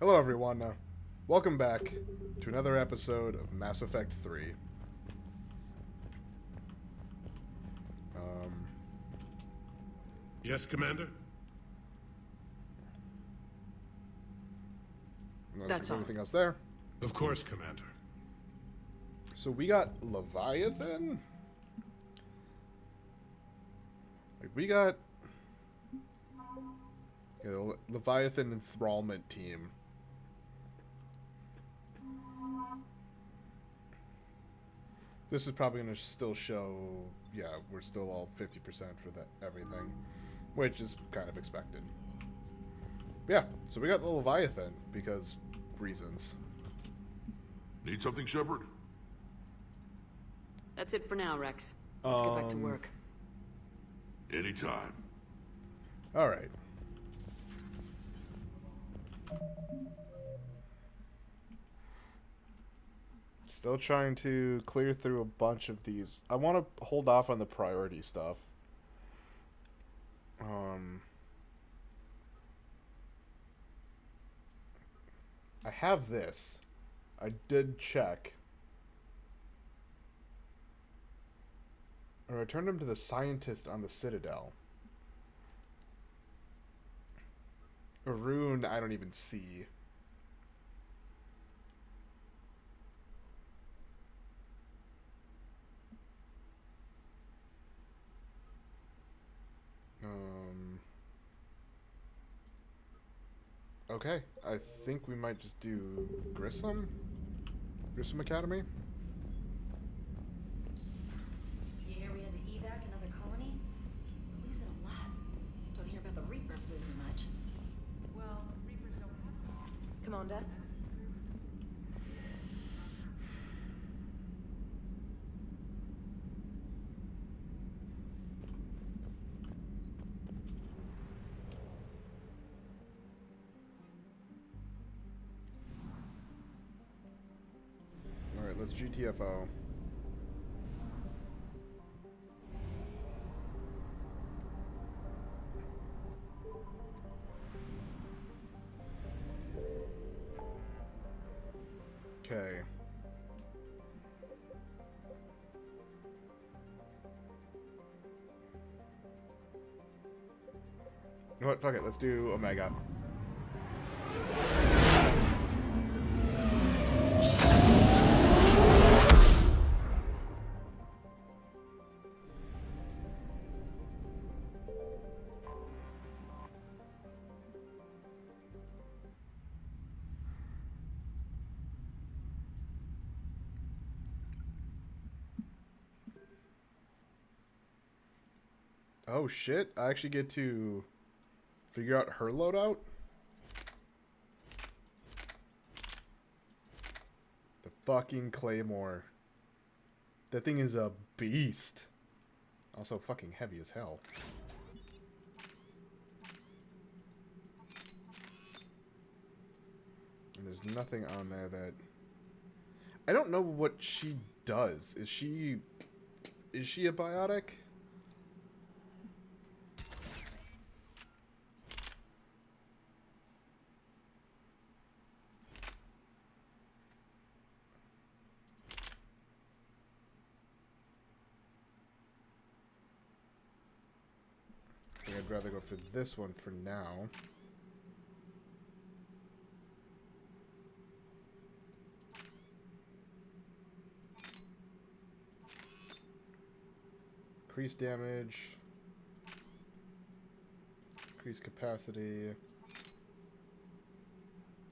Hello, everyone. Welcome back to another episode of Mass Effect 3. Yes, Commander? That's all. Everything else there. Of course, Commander. So we got Leviathan? Like, we got... Leviathan Enthrallment Team. This is probably going to still show... Yeah, we're still all 50% for that everything. Which is kind of expected. Yeah, so we got the Leviathan, because... reasons. Need something, Shepard? That's it for now, Rex. Let's get back to work. Anytime. Alright. Still trying to clear through a bunch of these. I want to hold off on the priority stuff. I have this. I did check. I returned him to the scientist on the Citadel. A rune I don't even see. Okay, I think we might just do Grissom Academy. You hear we had to evac another colony? We're losing a lot. Don't hear about the Reapers losing much. Well, Reapers don't have... Come on, Dad. Alright, let's GTFO. Okay. You know what? Fuck it. Let's do Omega. Oh shit, I actually get to figure out her loadout? The fucking Claymore. That thing is a beast. Also fucking heavy as hell. And there's nothing on there that... I don't know what she does. Is she a biotic? I think I'd rather go for this one for now. Increase damage. Increase capacity.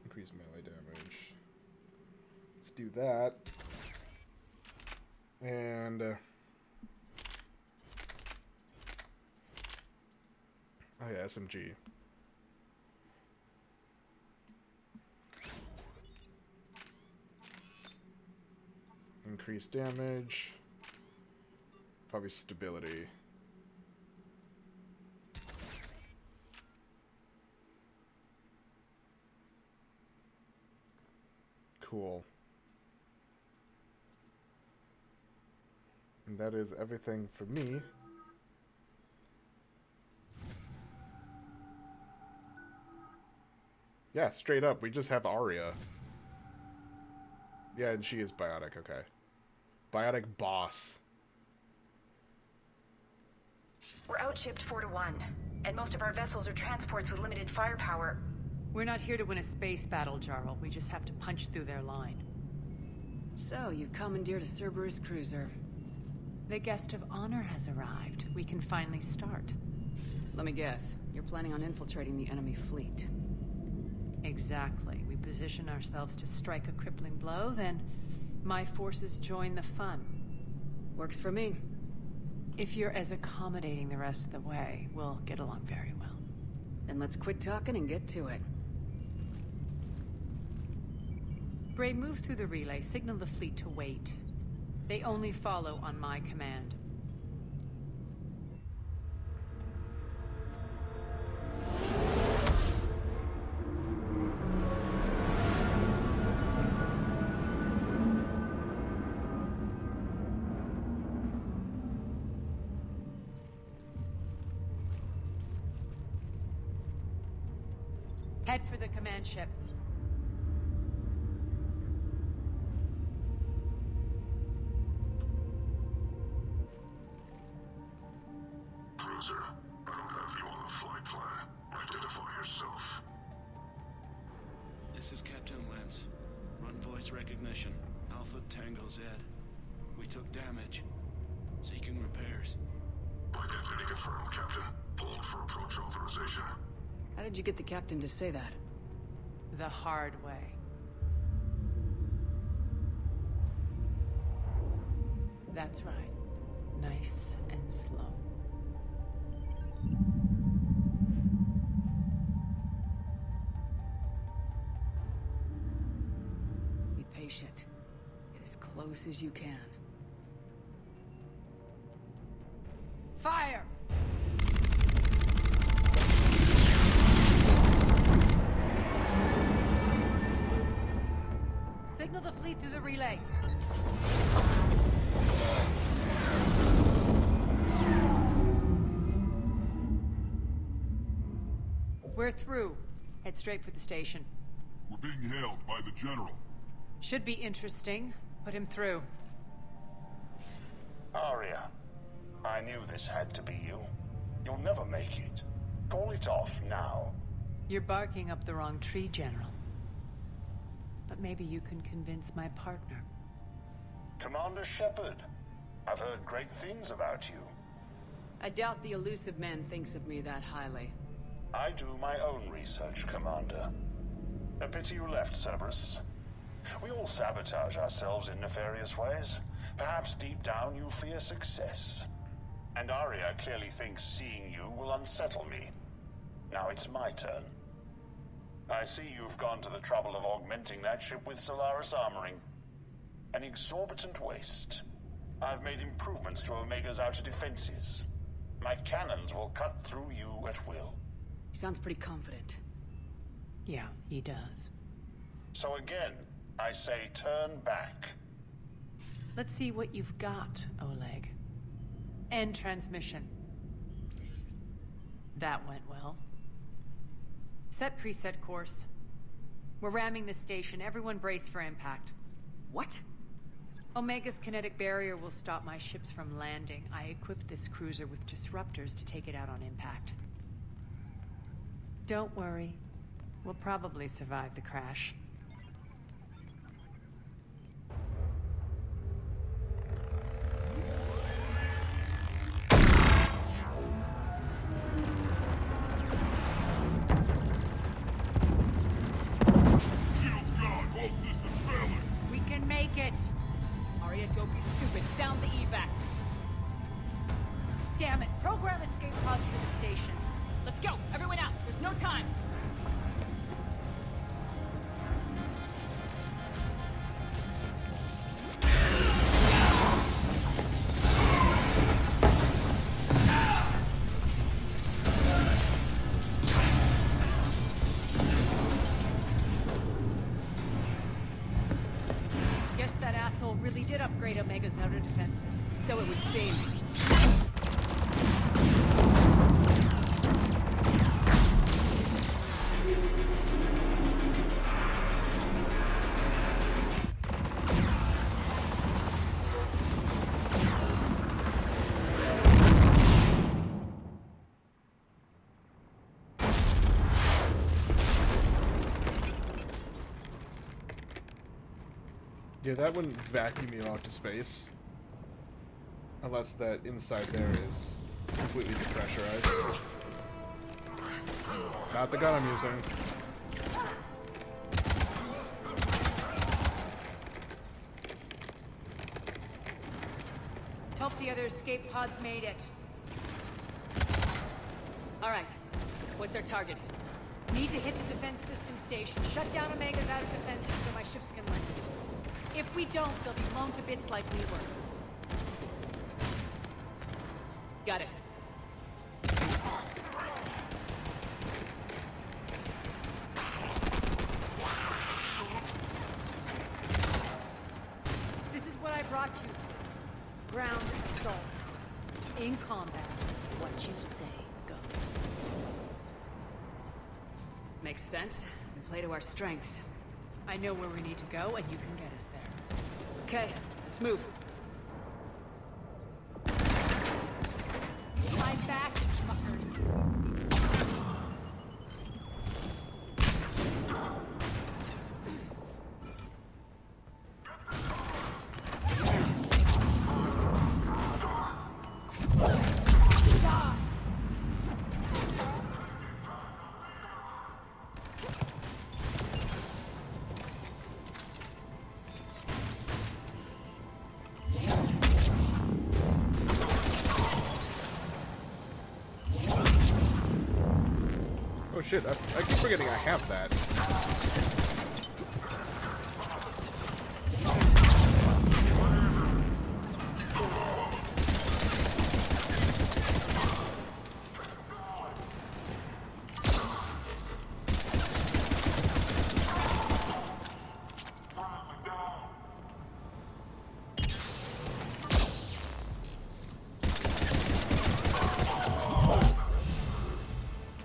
Increase melee damage. Let's do that. And... oh yeah, SMG. Increase damage. Probably stability. Cool. And that is everything for me. Yeah, straight up. We just have Aria. Yeah, and she is biotic. Okay. Biotic boss. We're outshipped 4-1, and most of our vessels are transports with limited firepower. We're not here to win a space battle, Jarl. We just have to punch through their line. So, you've commandeered a Cerberus cruiser. The guest of honor has arrived. We can finally start. Let me guess. You're planning on infiltrating the enemy fleet. Exactly. We position ourselves to strike a crippling blow, then my forces join the fun. Works for me. If you're as accommodating the rest of the way, we'll get along very well. Then let's quit talking and get to it. Bray, move through the relay. Signal the fleet to wait. They only follow on my command. Head for the command ship. Cruiser, I don't have you on the flight plan. Identify yourself. This is Captain Lance. Run voice recognition. Alpha Tango Z. We took damage. Seeking repairs. Identity confirmed, Captain. Hold for approach authorization. How did you get the captain to say that? The hard way. That's right. Nice and slow. Be patient. Get as close as you can. Fire! Signal the fleet through the relay. We're through. Head straight for the station. We're being hailed by the General. Should be interesting. Put him through. Aria, I knew this had to be you. You'll never make it. Call it off now. You're barking up the wrong tree, General. But maybe you can convince my partner. Commander Shepard, I've heard great things about you. I doubt the elusive man thinks of me that highly. I do my own research, Commander. A pity you left, Cerberus. We all sabotage ourselves in nefarious ways. Perhaps deep down you fear success. And Aria clearly thinks seeing you will unsettle me. Now it's my turn. I see you've gone to the trouble of augmenting that ship with Solaris armoring. An exorbitant waste. I've made improvements to Omega's outer defenses. My cannons will cut through you at will. He sounds pretty confident. Yeah, he does. So again, I say turn back. Let's see what you've got, Oleg. End transmission. That went well. Set preset course. We're ramming the station. Everyone brace for impact. What? Omega's kinetic barrier will stop my ships from landing. I equipped this cruiser with disruptors to take it out on impact. Don't worry. We'll probably survive the crash. Shields gone. All systems failing. We can make it! Aria, don't be stupid. Sound the evac. Damn it. Program escape pods for the station. Let's go. Everyone out. There's no time. Guess that asshole really did upgrade Omega's outer defenses. So it would seem. Yeah, that wouldn't vacuum you out to space. Unless that inside there is completely depressurized. Not the gun I'm using. Hope the other escape pods made it. Alright, what's our target? Need to hit the defense system station. Shut down Omega's out of defenses so my ships can land. If we don't, they'll be blown to bits like we were. Got it. This is what I brought you for. Ground assault. In combat, what you say goes. Makes sense. We play to our strengths. I know where we need to go, and you can get us there. Okay, let's move. I'm back, fuckers. Die! Oh shit, I keep forgetting I have that.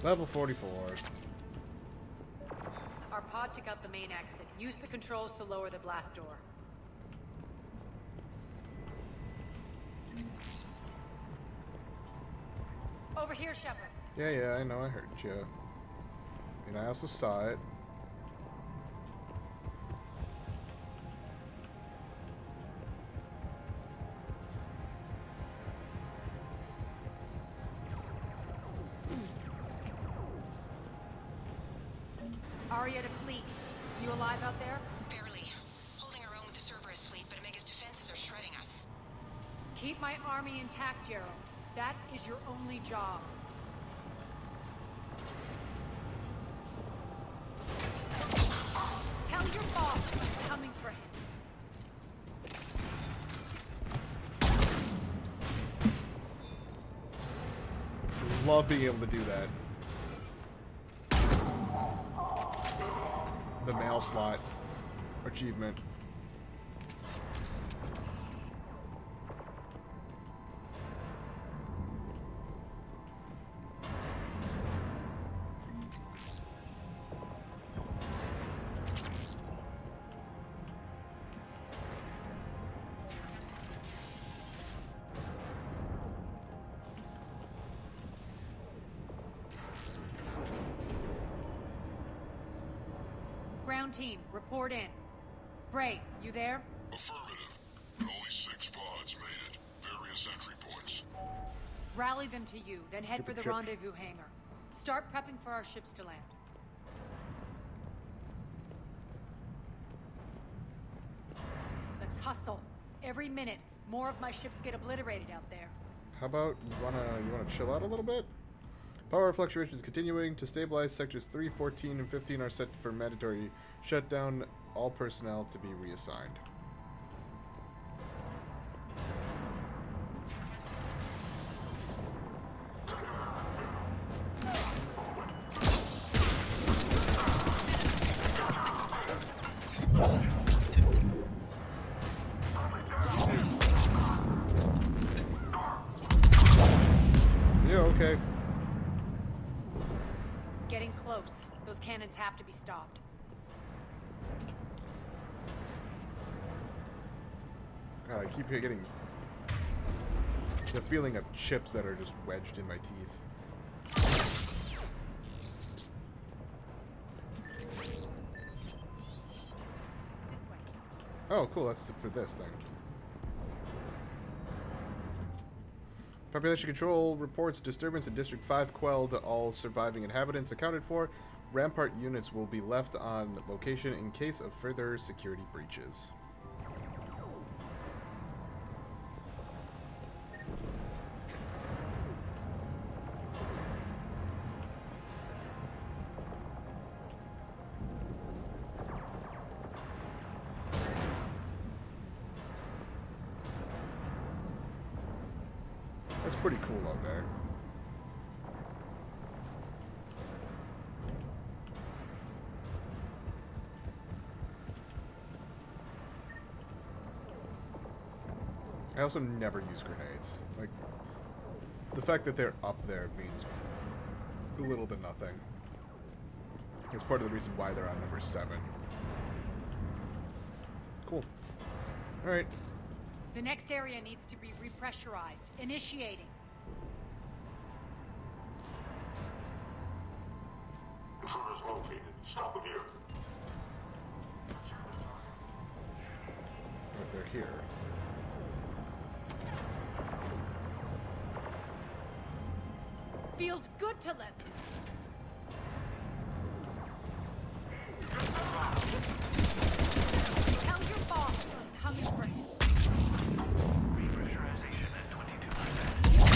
Level 44. Our pod took out the main exit. Use the controls to lower the blast door. Over here, Shepard. Yeah, I know, I heard you. And I also saw it. Aria to fleet. You alive out there? Barely. Holding our own with the Cerberus fleet, but Omega's defenses are shredding us. Keep my army intact, Gerald. That is your only job. Tell your boss I'm coming for him. Love being able to do that. The mail slot achievement. Ground team, report in. Bray, you there? Affirmative. Only 6 pods made it. Various entry points. Rally them to you, then head for Stupid the ship. rendezvous hangar. Start prepping for our ships to land. Let's hustle. Every minute, more of my ships get obliterated out there. How about you wanna chill out a little bit? Power fluctuations continuing to stabilize. Sectors 3, 14, and 15 are set for mandatory shutdown. All personnel to be reassigned. Yeah, okay. Getting close. Those cannons have to be stopped. I keep getting the feeling of chips that are just wedged in my teeth. This way. Oh, cool. That's for this thing. Population control reports disturbance in District 5 quelled. All surviving inhabitants accounted for. Rampart units will be left on location in case of further security breaches. That's pretty cool out there. I also never use grenades. Like, the fact that they're up there means little to nothing. It's part of the reason why they're on number 7. Cool. Alright. The next area needs to be repressurized. Initiating. Intruders located. Stop them here. But they're here. Feels good to let loose. Tell your boss I'm coming for him. Repressurization at 22%.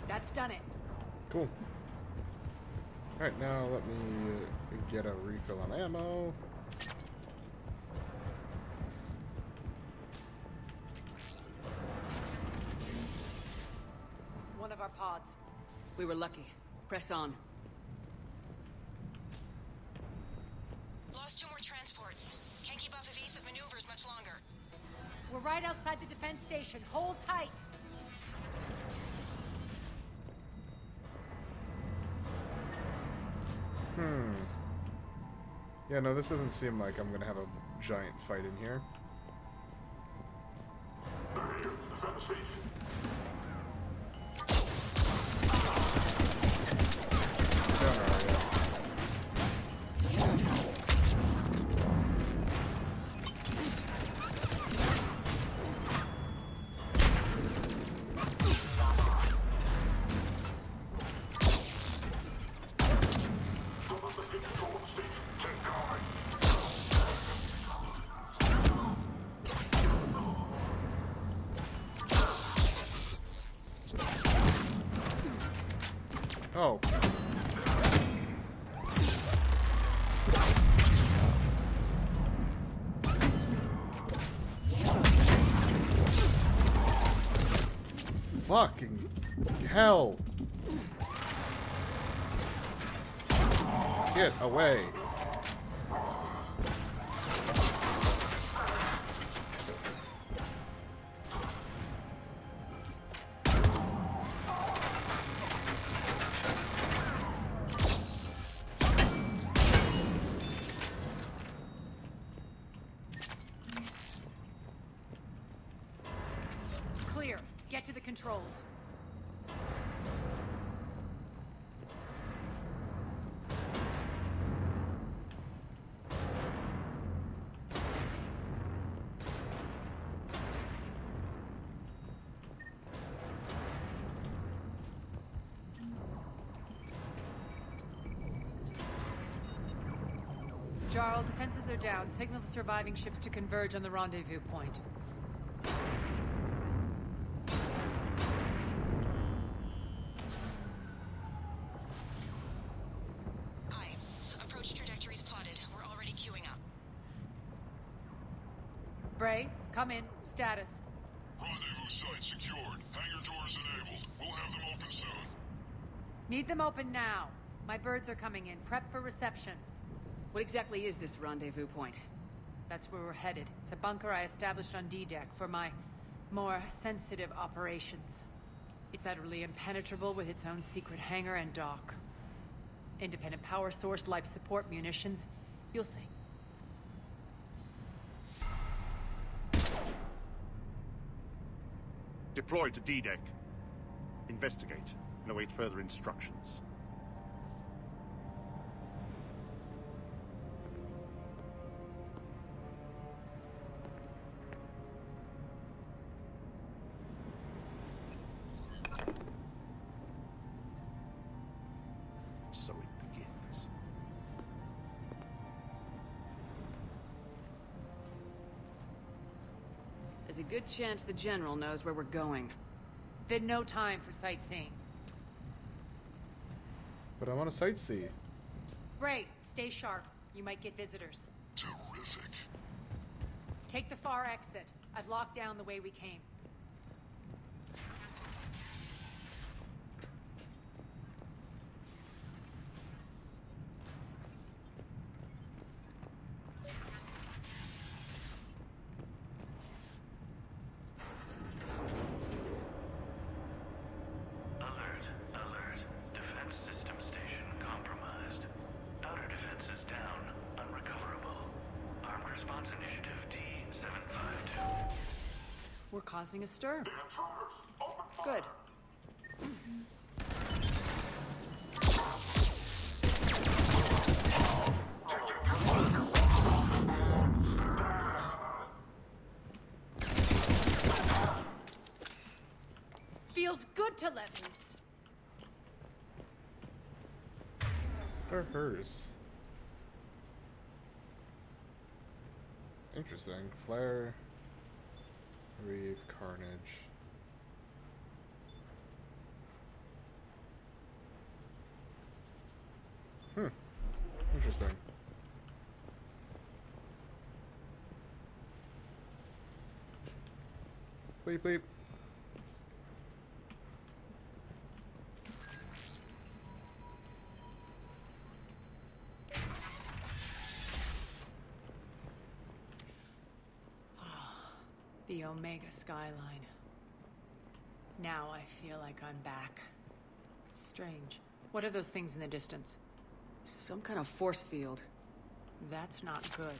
That's done it. Cool. Alright, now let me get a refill on ammo. One of our pods. We were lucky. Press on. Lost 2 more transports. Can't keep up evasive maneuvers much longer. We're right outside the defense station. Hold tight. Yeah, no, this doesn't seem like I'm gonna have a giant fight in here. They're here. Defend the station. Down, Aria. Don't let them get control of the station. Take cover. Oh. Fucking hell. Get away. Clear. Get to the controls. Jarl, defenses are down. Signal the surviving ships to converge on the rendezvous point. Aye. Approach trajectories plotted. Bray, come in. Status. Rendezvous site secured. Hangar doors enabled. We'll have them open soon. Need them open now. My birds are coming in. Prep for reception. What exactly is this rendezvous point? That's where we're headed. It's a bunker I established on D-Deck for my more sensitive operations. It's utterly impenetrable with its own secret hangar and dock. Independent power source, life support, munitions. You'll see. Deploy to D-Deck. Investigate and await further instructions. So it begins. There's a good chance the General knows where we're going. Then no time for sightseeing. But I want to sightsee. Bray, stay sharp. You might get visitors. Terrific. Take the far exit. I've locked down the way we came. Alert, alert. Defense system station compromised. Outer defenses down, unrecoverable. Armed response initiative T-752. We're causing a stir. The intruders! Open fire! Good. Feels good to let loose. They're hers. Interesting. Flare. Reeve. Carnage. Interesting. Bleep bleep. The Omega skyline. Now I feel like I'm back. Strange. What are those things in the distance? Some kind of force field. That's not good.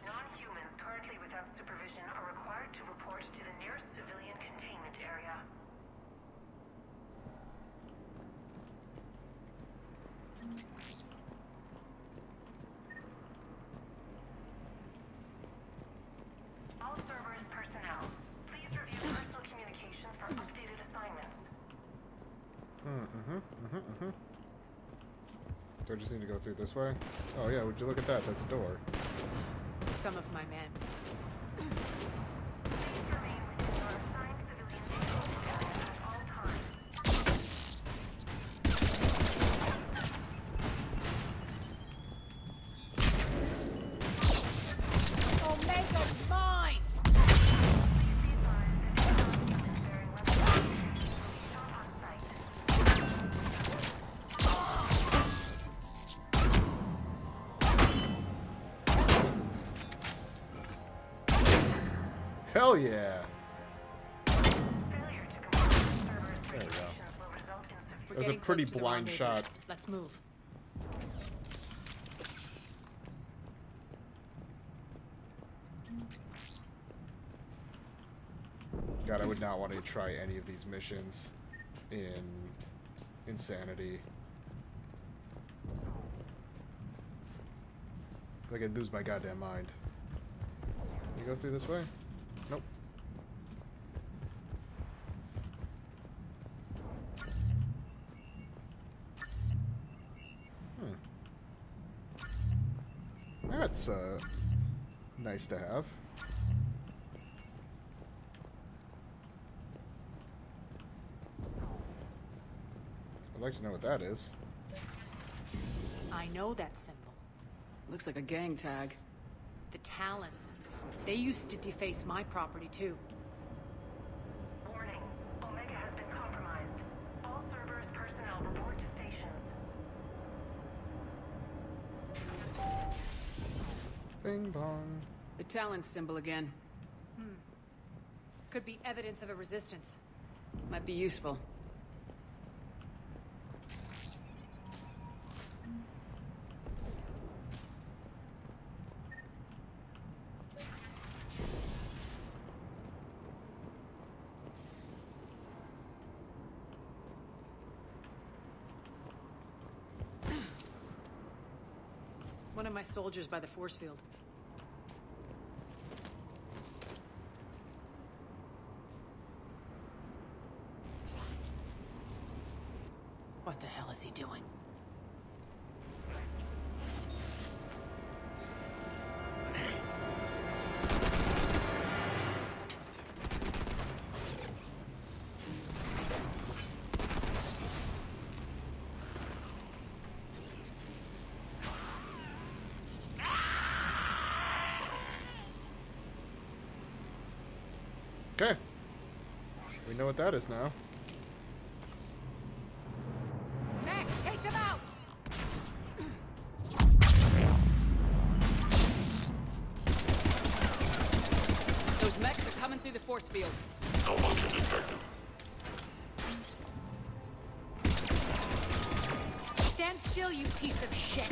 Non-humans currently without supervision are required to report to the nearest civilian containment area. All Cerberus personnel, please review personal communications for updated assignments. Do I just need to go through this way? Oh yeah, would you look at that? That's a door. Some of my men. Please remain within your assigned civilian containment area at all times. Omega's mine! Please be advised that any non-humans bearing weapons will be shot on sight. Hell yeah! Failure to comply with Cerberus There we go. regulations will result in severe. We're That was a getting pretty close to the blind rendezvous. shot. Let's move. God, I would not want to try any of these missions in Insanity. Like I'd lose my goddamn mind. You go through this way? Nope. That's nice to have. I'd like to know what that is. I know that symbol. Looks like a gang tag. The Talons. They used to deface my property, too. Warning. Omega has been compromised. All Cerberus personnel report to stations. Bing bong. The Talon symbol again. Could be evidence of a resistance. Might be useful. One of my soldiers by the force field. What the hell is he doing? Okay. We know what that is now. Max, take them out! Those mechs are coming through the force field. Malfunction detected. Stand still, you piece of shit!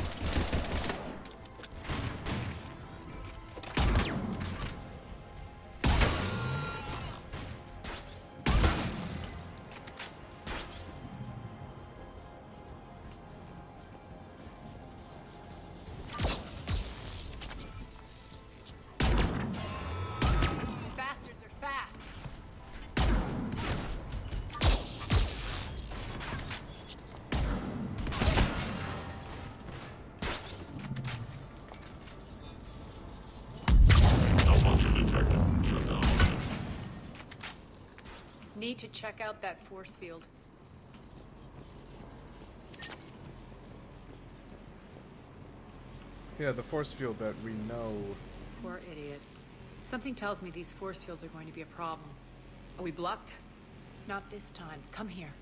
Bastards are fast. Malfunction detected. Shut down. Need to check out that force field. Yeah, the force field that we know. Poor idiot. Something tells me these force fields are going to be a problem. Are we blocked? Not this time. Come here.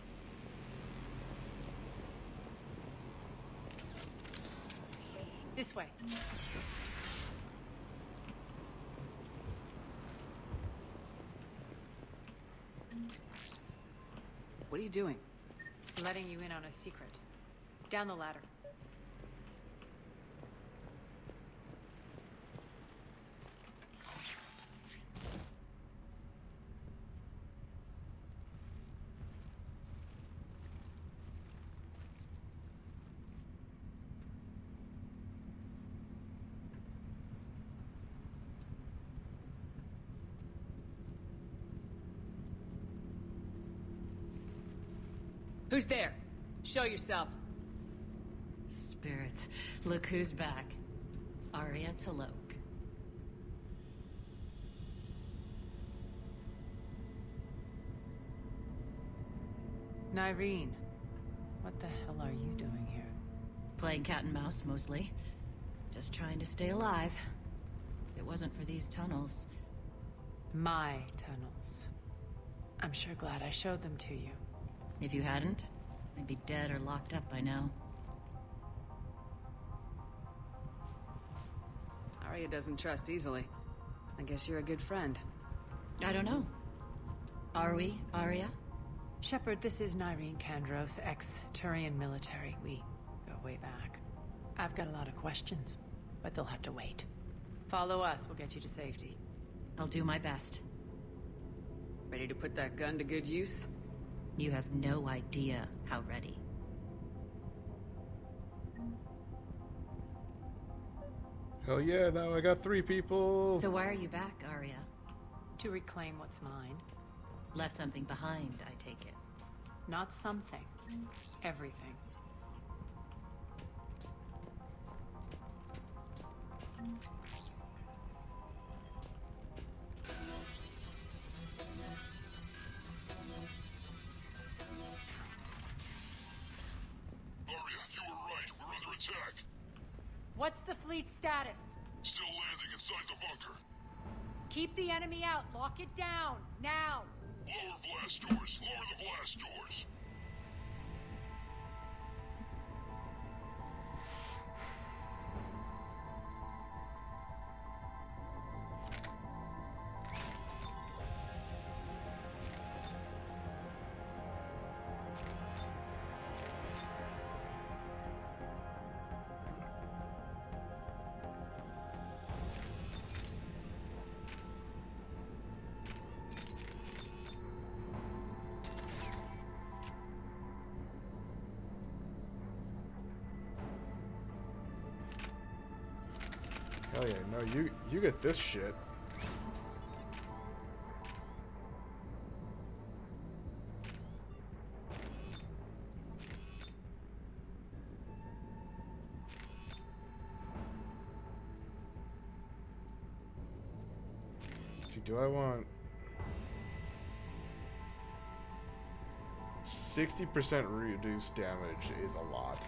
This way. What are you doing? Letting you in on a secret. Down the ladder. Who's there? Show yourself. Spirits, look who's back. Aria Talok. Nyreen, what the hell are you doing here? Playing cat and mouse, mostly. Just trying to stay alive. If it wasn't for these tunnels. My tunnels. I'm sure glad I showed them to you. If you hadn't, I'd be dead or locked up by now. Aria doesn't trust easily. I guess you're a good friend. I don't know. Are we, Aria? Shepard, this is Nyreen Kandros, ex-Turian military. We go way back. I've got a lot of questions, but they'll have to wait. Follow us, we'll get you to safety. I'll do my best. Ready to put that gun to good use? You have no idea how ready. Hell yeah, now I got 3 people. So why are you back, Aria? To reclaim what's mine. Left something behind, I take it. Not something. Everything. Aria, you were right. We're under attack. What's the fleet complete status. Still landing inside the bunker. Keep the enemy out. Lock it down. Now. Lower blast doors. Lower the blast doors. Hell yeah, no, you get this shit. See, do I want 60% reduced damage is a lot.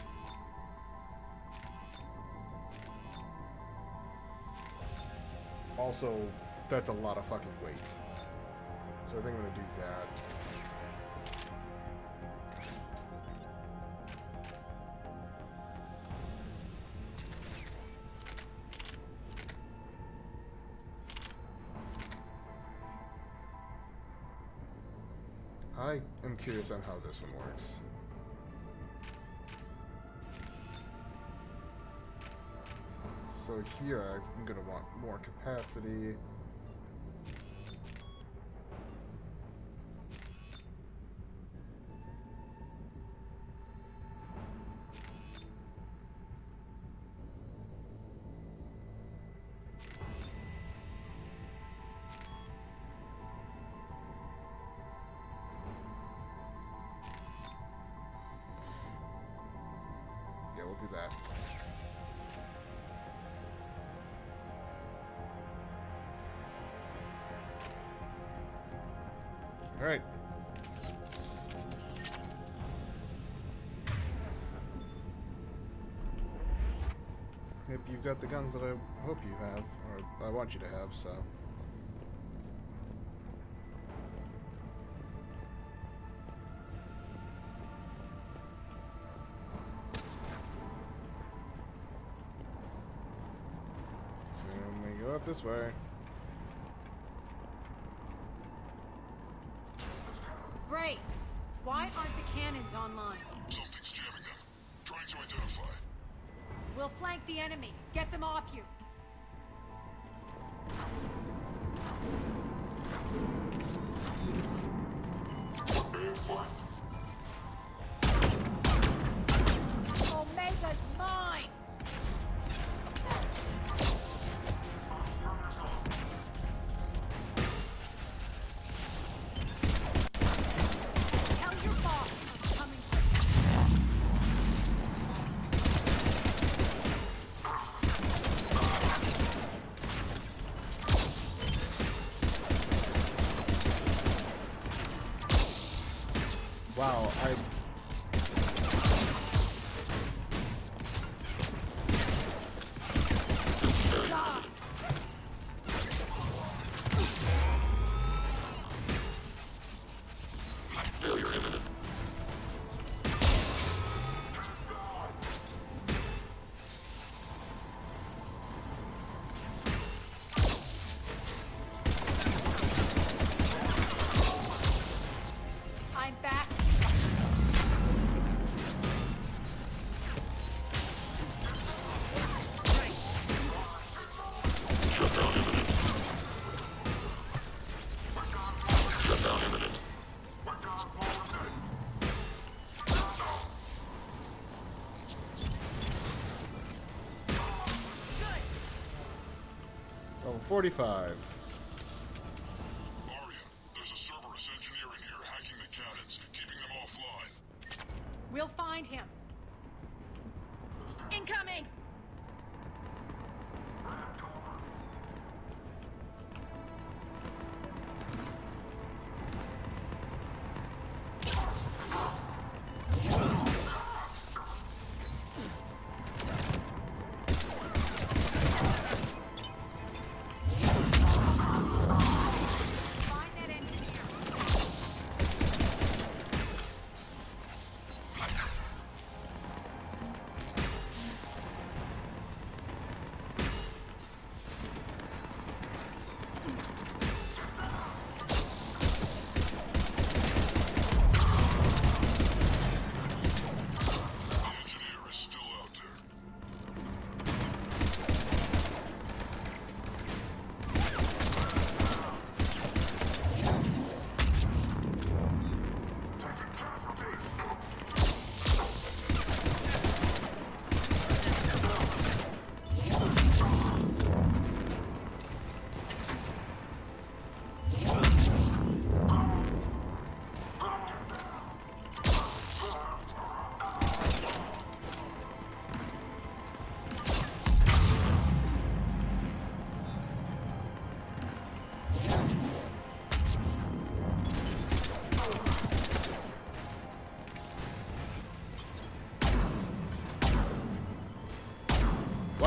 Also, that's a lot of fucking weight. So I think I'm gonna do that. I am curious on how this one works. So here I'm gonna want more capacity. Yeah, we'll do that. All right. Yep, you've got the guns that I hope you have, or I want you to have, so. So we go up this way. Great. Why aren't the cannons online? Something's jamming them. Trying to identify. We'll flank the enemy. Get them off you. Omega's mine! Tell your boss I'm coming for you. Wow, Failure imminent. I'm back. Shutdown imminent. Shutdown imminent. level 45. Aria, there's a Cerberus engineer in here hacking the cannons, keeping them offline. We'll find him. Incoming!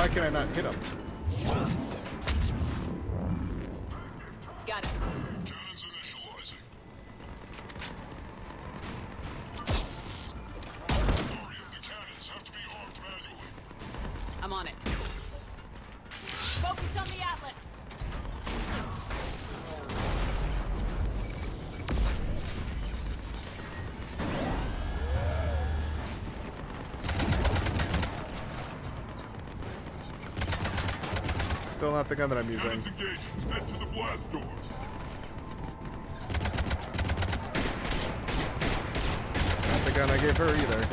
Why can I not hit him? Got it. Cannons initializing. Aria, the cannons have to be armed manually. I'm on it. Focus on the Atlas. Still not the gun that I'm using. Cannons engaged. Head to the blast door. Not the gun I gave her either.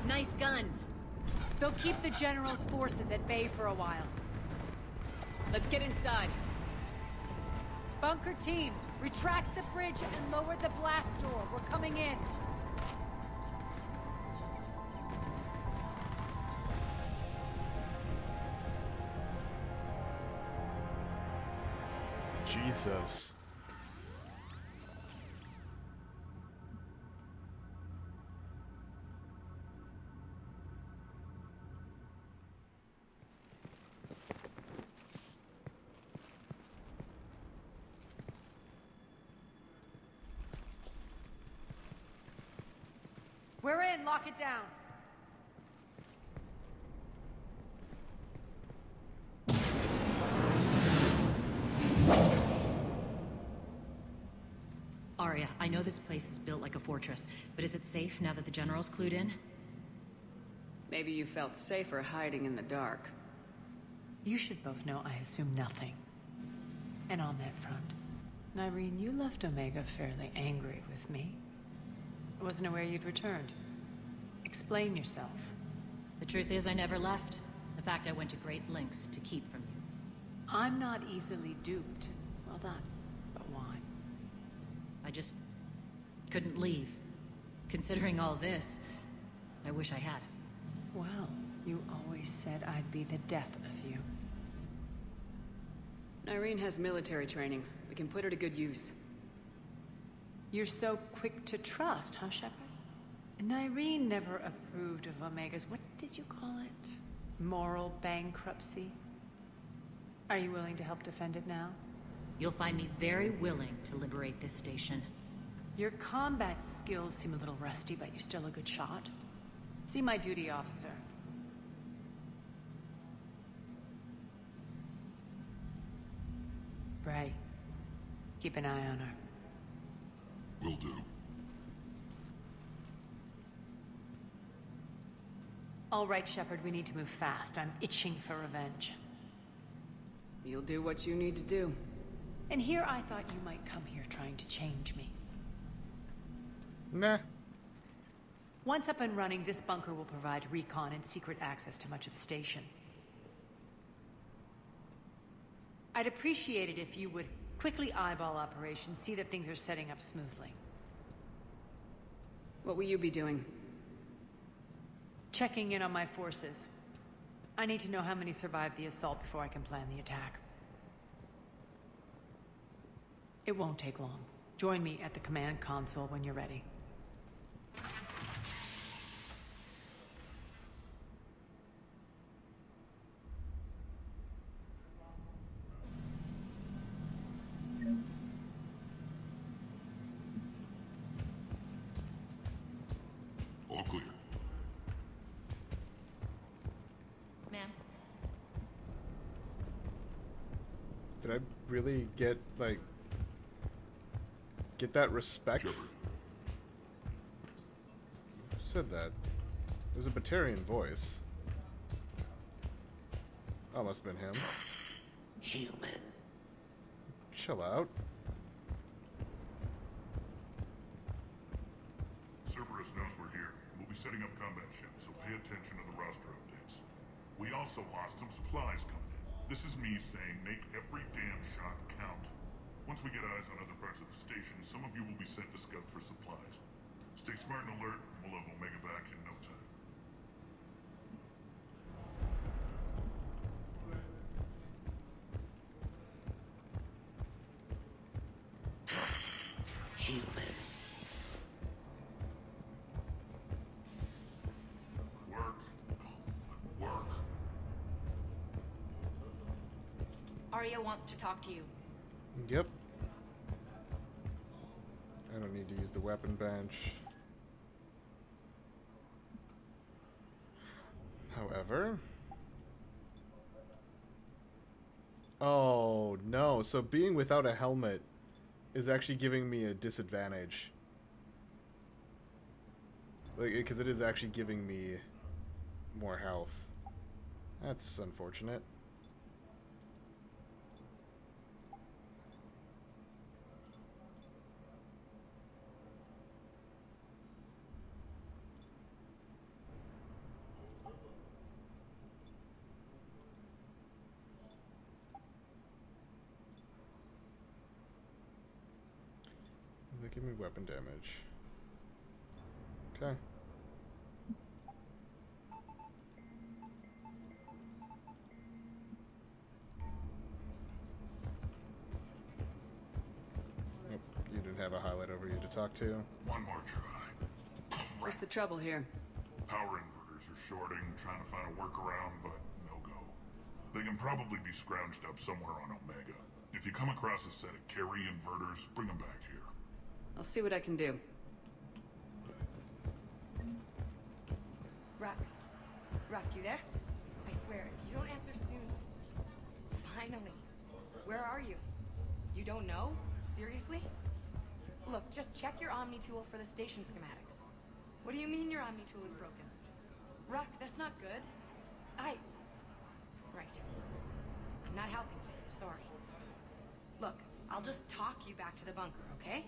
Nice guns. They'll keep the General's forces at bay for a while. Let's get inside. Bunker team, retract the bridge and lower the blast door. We're coming in. Jesus. We're in. Lock it down. Aria, I know this place is built like a fortress, but is it safe now that the General's clued in? Maybe you felt safer hiding in the dark. You should both know I assume nothing. And on that front, Nyreen, you left Omega fairly angry with me. I wasn't aware you'd returned. Explain yourself. The truth is, I never left. In fact, I went to great lengths to keep from you. I'm not easily duped. Well done. But why? I just couldn't leave. Considering all this, I wish I had. Well, you always said I'd be the death of you. Nyreen has military training. We can put her to good use. You're so quick to trust, huh, Shepard? Nyreen never approved of Omega's, what did you call it? Moral bankruptcy? Are you willing to help defend it now? You'll find me very willing to liberate this station. Your combat skills seem a little rusty, but you're still a good shot. See my duty, officer. Bray, keep an eye on her. Will do. All right, Shepard, we need to move fast. I'm itching for revenge. You'll do what you need to do. And here I thought you might come here trying to change me. Nah. Once up and running, this bunker will provide recon and secret access to much of the station. I'd appreciate it if you would quickly eyeball operations, see that things are setting up smoothly. What will you be doing? Checking in on my forces. I need to know how many survived the assault before I can plan the attack. It won't take long. Join me at the command console when you're ready. All clear. Man. Did I really get, like, get that respect? Shepard. Who said that? It was a Batarian voice. Oh, must have been him. Human. Chill out. Cerberus knows we're here. We'll be setting up combat ships, so pay attention to the roster updates. We also lost some supplies coming in. This is me saying make every damn shot count. Once we get eyes on other parts of the station, some of you will be sent to scout for supplies. Stay smart and alert, and we'll have Omega back in no time. Human. Work. Work. Aria wants to talk to you. Yep. I don't need to use the weapon bench. However... Oh, no. So being without a helmet is actually giving me a disadvantage. Like, because it is actually giving me more health. That's unfortunate. They give me weapon damage. Okay. Nope, you didn't have a highlight over you to talk to. One more try. What's the trouble here? Power inverters are shorting, trying to find a workaround, but no go. They can probably be scrounged up somewhere on Omega. If you come across a set of carry inverters, bring them back here. I'll see what I can do. Rock. Rock, you there? I swear, if you don't answer soon... Finally. Where are you? You don't know? Seriously? Look, just check your Omni tool for the station schematics. What do you mean your Omni tool is broken? Rock, that's not good. Right. I'm not helping you, sorry. Look, I'll just talk you back to the bunker, okay?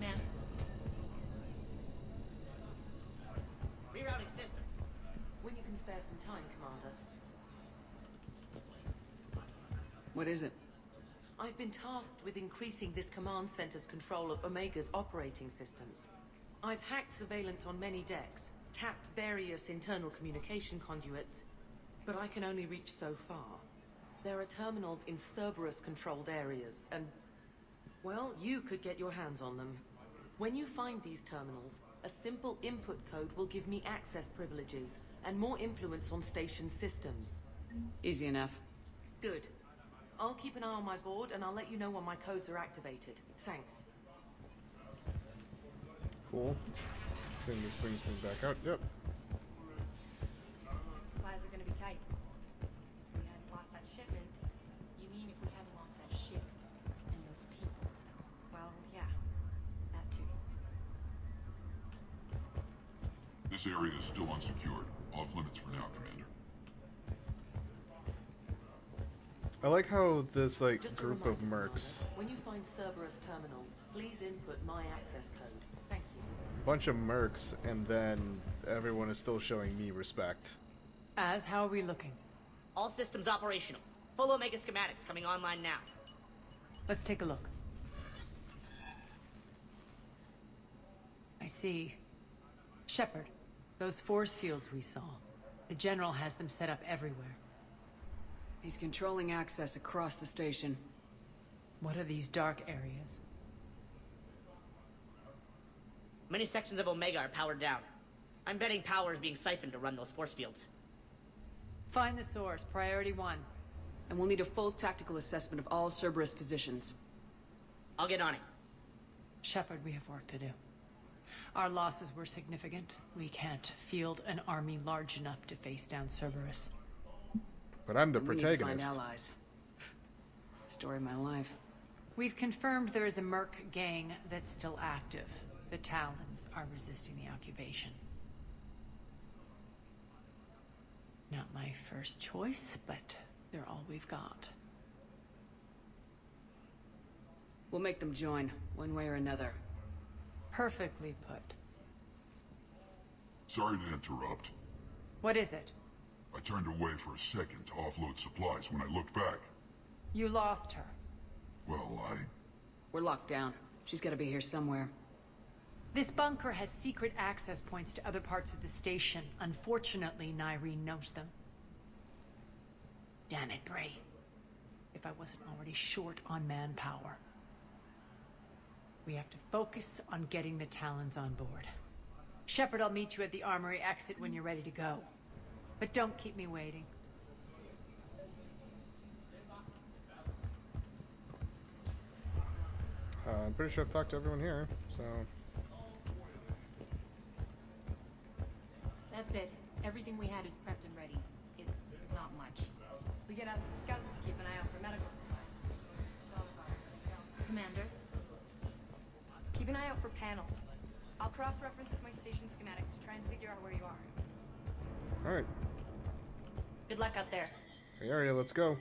Man. Rerouting system. When you can spare some time, Commander. What is it? I've been tasked with increasing this command center's control of Omega's operating systems. I've hacked surveillance on many decks, tapped various internal communication conduits, but I can only reach so far. There are terminals in Cerberus-controlled areas, and, well, you could get your hands on them. When you find these terminals, a simple input code will give me access privileges and more influence on station systems. Easy enough. Good. I'll keep an eye on my board, and I'll let you know when my codes are activated. Thanks. Cool. Assume this brings me back out. Yep. Supplies are gonna be tight. If we hadn't lost that shipment... You mean if we hadn't lost that ship? And those people? Well, yeah. That too. This area is still unsecured. Off limits for now, Commander. I like how this, like, Just a group of reminder, mercs... Commander, when you find Cerberus terminals, please input my access code. Thank you. bunch of mercs, and then everyone is still showing me respect. As, how are we looking? All systems operational. Full Omega schematics coming online now. Let's take a look. I see. Shepard, those force fields we saw. The General has them set up everywhere. He's controlling access across the station. What are these dark areas? Many sections of Omega are powered down. I'm betting power is being siphoned to run those force fields. Find the source, priority 1. And we'll need a full tactical assessment of all Cerberus positions. I'll get on it. Shepard, we have work to do. Our losses were significant. We can't field an army large enough to face down Cerberus. But I'm the We need to protagonist. find allies. Story of my life. We've confirmed there is a merc gang that's still active. The Talons are resisting the occupation. Not my first choice, but They're all we've got. We'll make them join, one way or another. Perfectly put. Sorry to interrupt. What is it? I turned away for a second to offload supplies when I looked back. You lost her. Well, We're locked down. She's gotta be here somewhere. This bunker has secret access points to other parts of the station. Unfortunately, Nyreen knows them. Damn it, Bray. If I wasn't already short on manpower. We have to focus on getting the Talons on board. Shepard, I'll meet you at the armory exit when you're ready to go. But don't keep me waiting. I'm pretty sure I've talked to everyone here, so... That's it. Everything we had is prepped and ready. It's not much. We could ask the scouts to keep an eye out for medical supplies. Commander? Keep an eye out for panels. I'll cross-reference with my station schematics to try and figure out where you are. Alright. Good luck out there. Hey, Aria, let's go.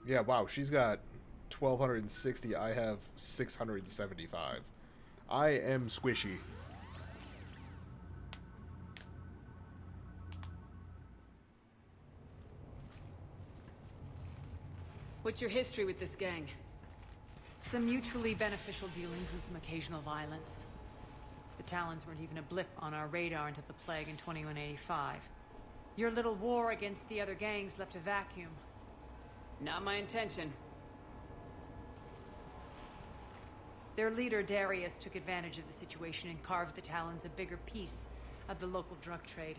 Yeah, wow, she's got 1,260. I have 675. I am squishy. What's your history with this gang? Some mutually beneficial dealings and some occasional violence. The Talons weren't even a blip on our radar until the plague in 2185. Your little war against the other gangs left a vacuum. Not my intention. Their leader, Darius, took advantage of the situation and carved the Talons a bigger piece of the local drug trade.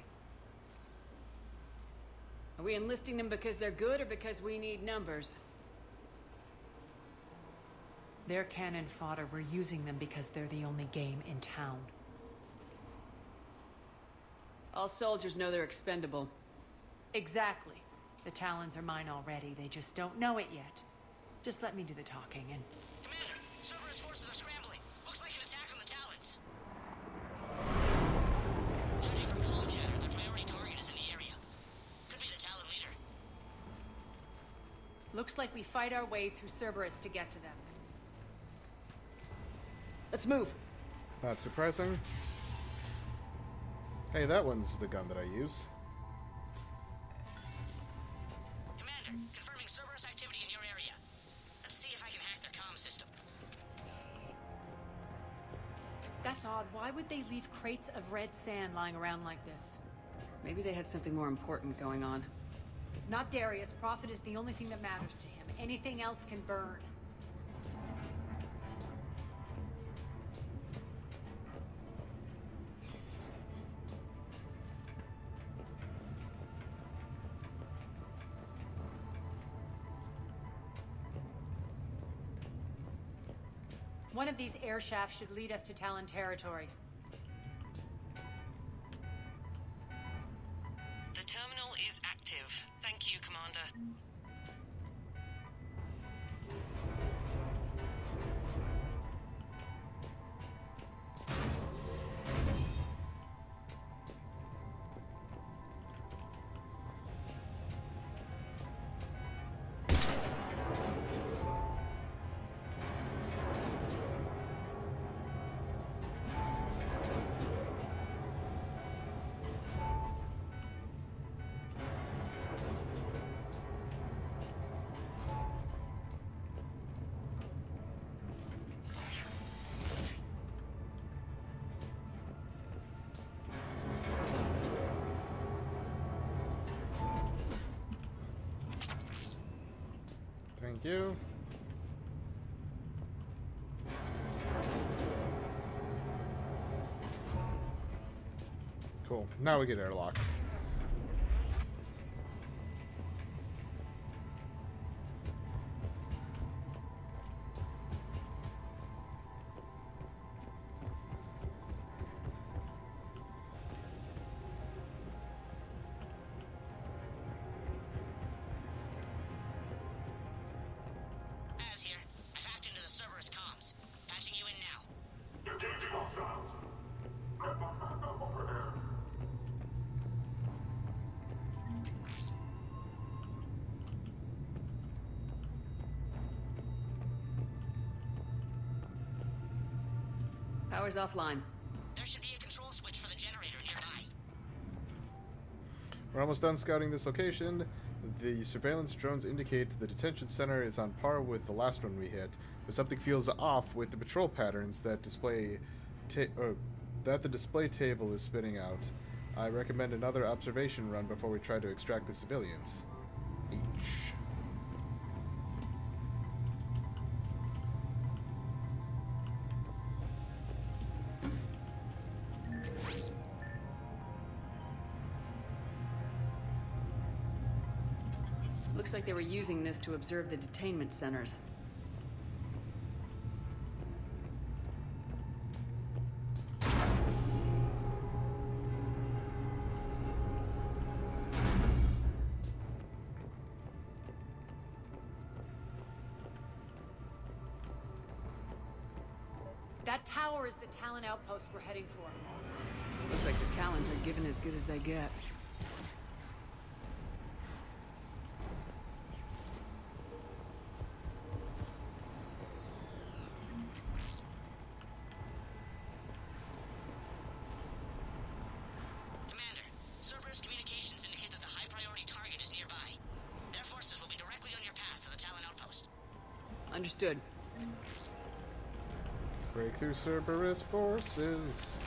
Are we enlisting them because they're good or because we need numbers? They're cannon fodder. We're using them because they're the only game in town. All soldiers know they're expendable. Exactly. The Talons are mine already. They just don't know it yet. Just let me do the talking and... Commander, Cerberus forces are scrambling. Looks like an attack on the Talons. Judging from comm chatter, their priority target is in the area. Could be the Talon leader. Looks like we fight our way through Cerberus to get to them. Let's move. Not surprising. Hey, that one's the gun that I use. Commander, confirming Cerberus activity in your area. Let's see if I can hack their comm system. That's odd. Why would they leave crates of red sand lying around like this? Maybe they had something more important going on. Not Darius. Profit is the only thing that matters to him. Anything else can burn. One of these air shafts should lead us to Talon territory. The terminal is active. Thank you, Commander. Thank you. Cool. Now we get airlocked. Power's offline. There should be a control switch for the generator nearby. We're almost done scouting this location. The surveillance drones indicate the detention center is on par with the last one we hit, but something feels off with the patrol patterns that the display table is spitting out. I recommend another observation run before we try to extract the civilians. H. Looks like they were using this to observe the detainment centers. That tower is the Talon outpost we're heading for. Looks like the Talons are given as good as they get. Commander, Cerberus communications indicate that the high-priority target is nearby. Their forces will be directly on your path to the Talon outpost. Understood. Break through Cerberus forces.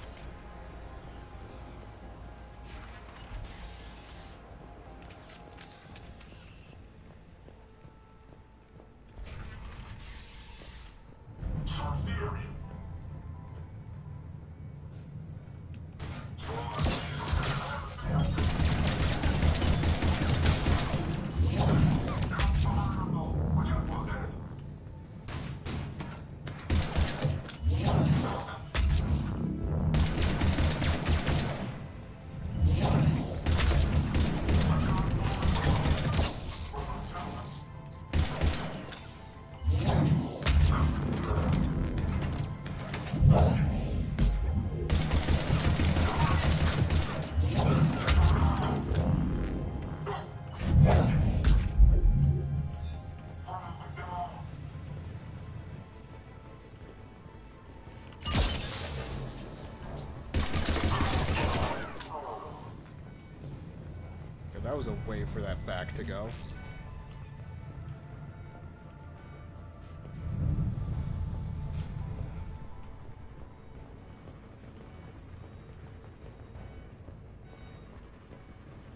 That was a way for that back to go.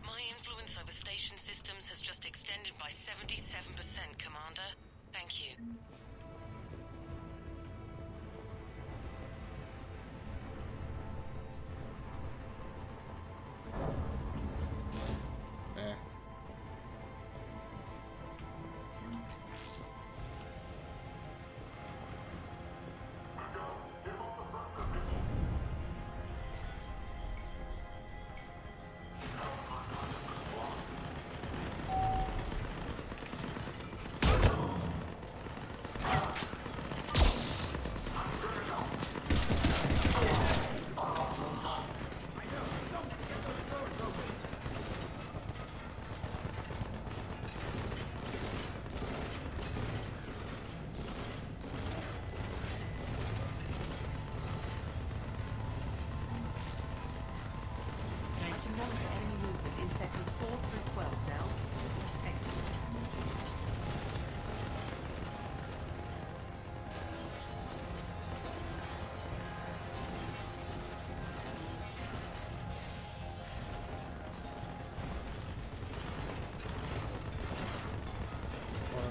My influence over station systems has just extended by 77%, Commander. Thank you.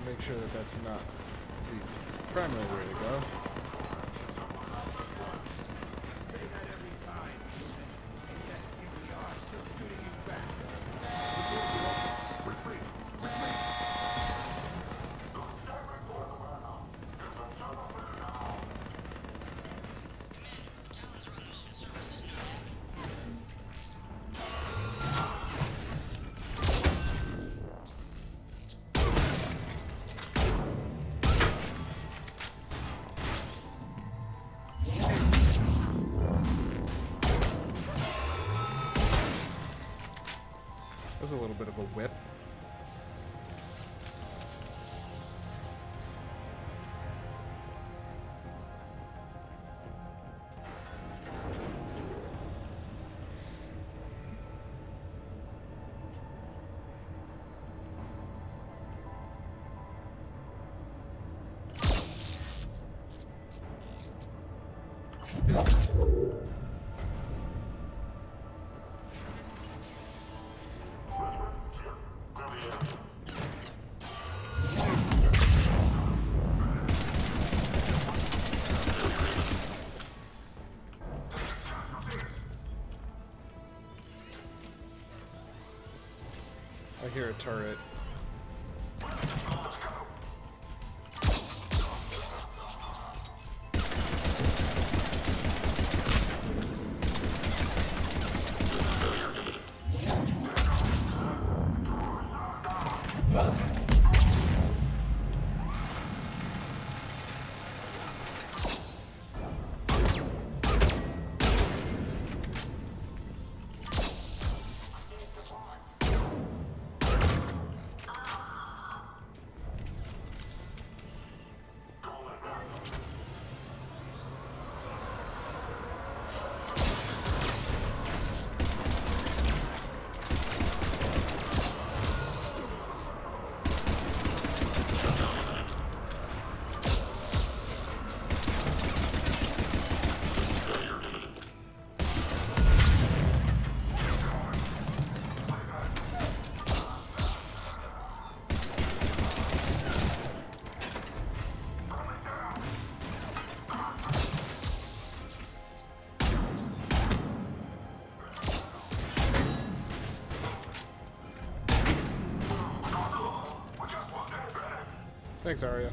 Make sure that that's not the primary way to go. There's a little bit of a whip. I hear a turret. Thanks, Aria.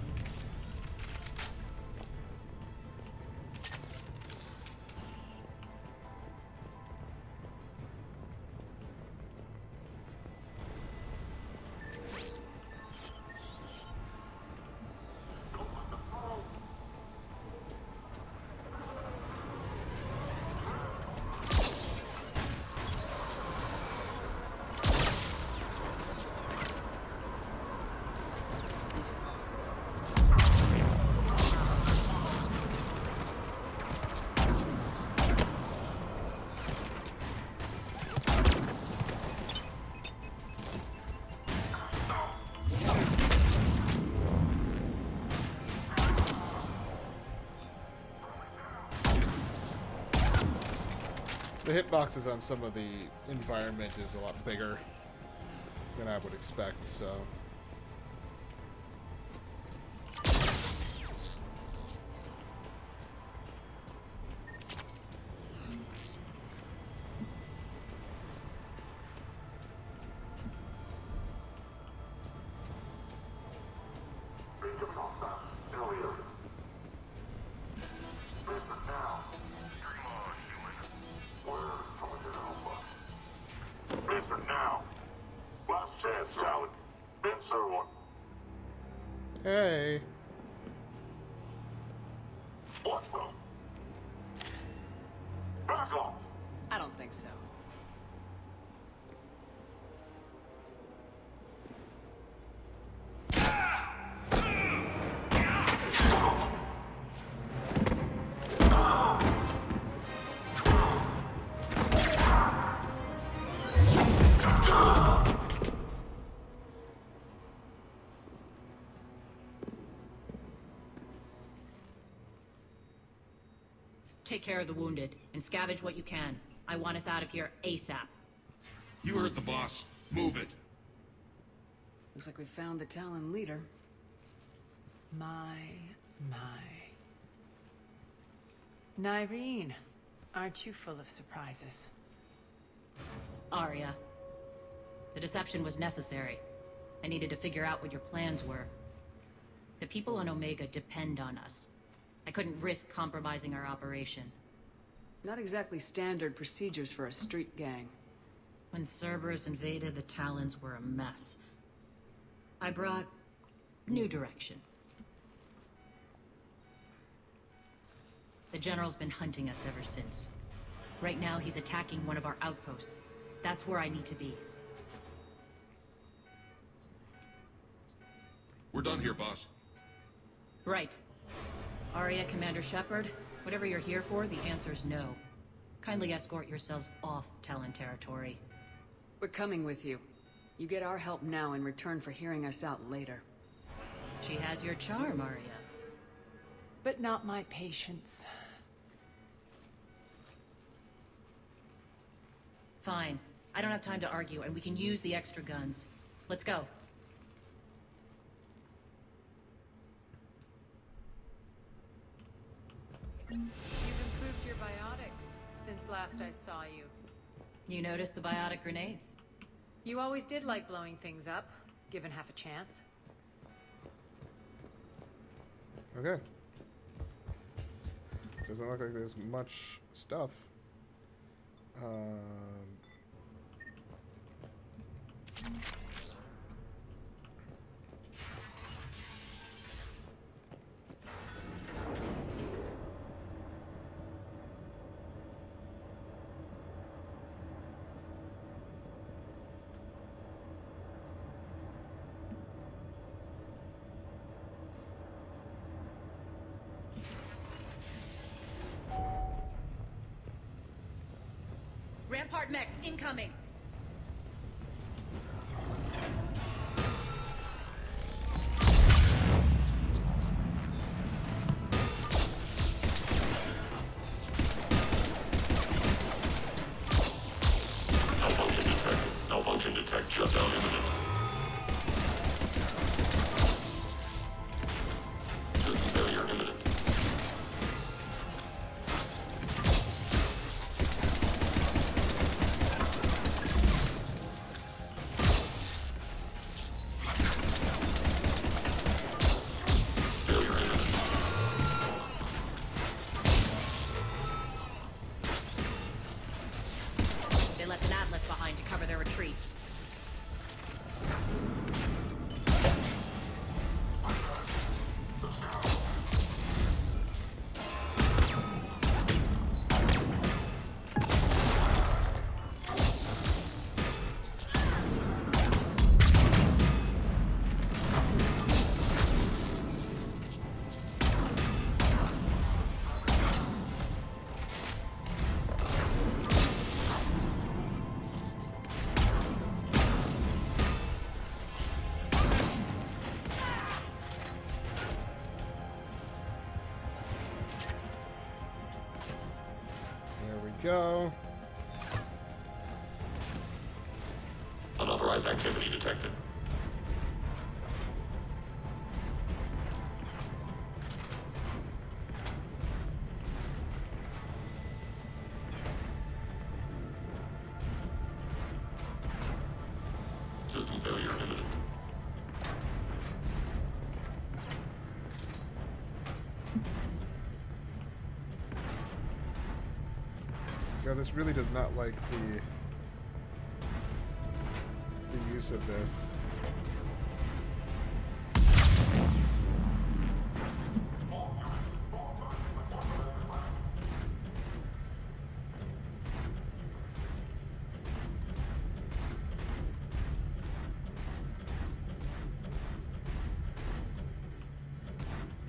The hitboxes on some of the environment is a lot bigger than I would expect, so... Hey. What the? Back off! I don't think so. Take care of the wounded, and scavenge what you can. I want us out of here ASAP. You heard the boss. Move it. Looks like we found the Talon leader. My. Nyreen, aren't you full of surprises? Aria. The deception was necessary. I needed to figure out what your plans were. The people on Omega depend on us. I couldn't risk compromising our operation. Not exactly standard procedures for a street gang. When Cerberus invaded, the Talons were a mess. I brought new direction. The General's been hunting us ever since. Right now, he's attacking one of our outposts. That's where I need to be. We're done here, boss. Right. Aria, Commander Shepard, whatever you're here for, the answer's no. Kindly escort yourselves off Talon territory. We're coming with you. You get our help now in return for hearing us out later. She has your charm, Aria. But not my patience. Fine. I don't have time to argue, and we can use the extra guns. Let's go. You've improved your biotics since last I saw you. You noticed the biotic grenades? You always did like blowing things up, given half a chance. Okay. Doesn't look like there's much stuff. Rampart mechs incoming! Malfunction detected. Malfunction detect. Shutdown imminent. System failure imminent. They left an atlas behind to cover their retreat. Go. Unauthorized activity detected. System failure imminent. God, this really does not like the use of this.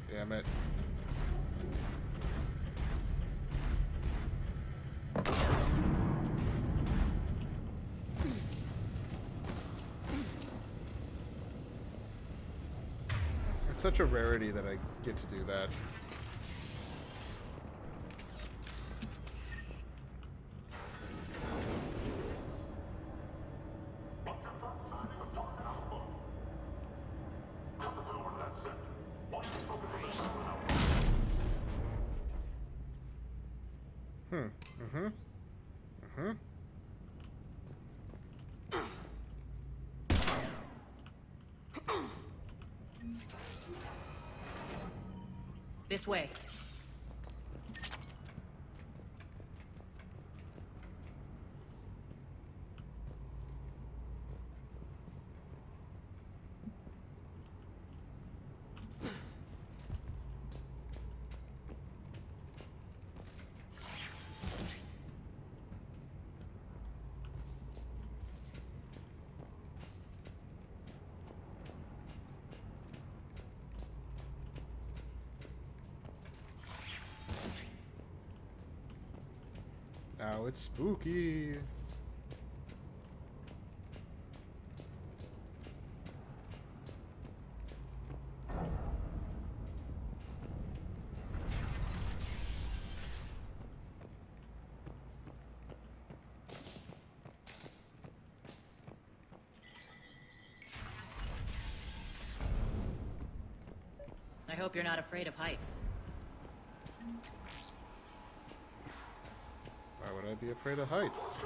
Damn it. It's such a rarity that I get to do that. This way. Now it's spooky. I hope you're not afraid of heights. Why would I be afraid of heights?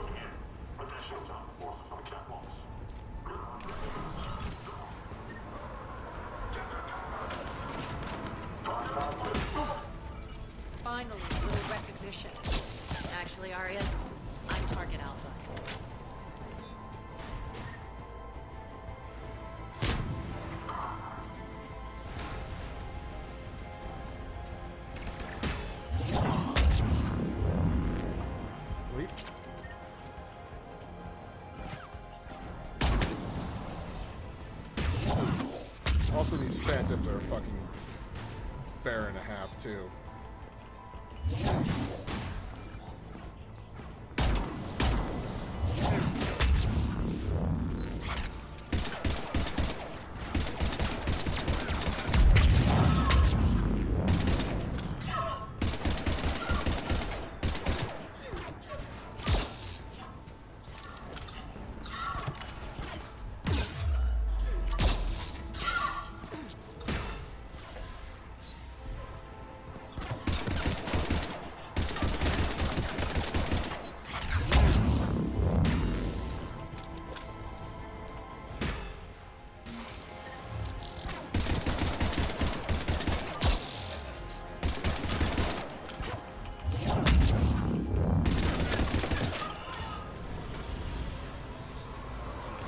Finally, a little recognition. Actually, Aria, I'm target alpha. Leap. Also, these phantoms are a fucking bear and a half, too.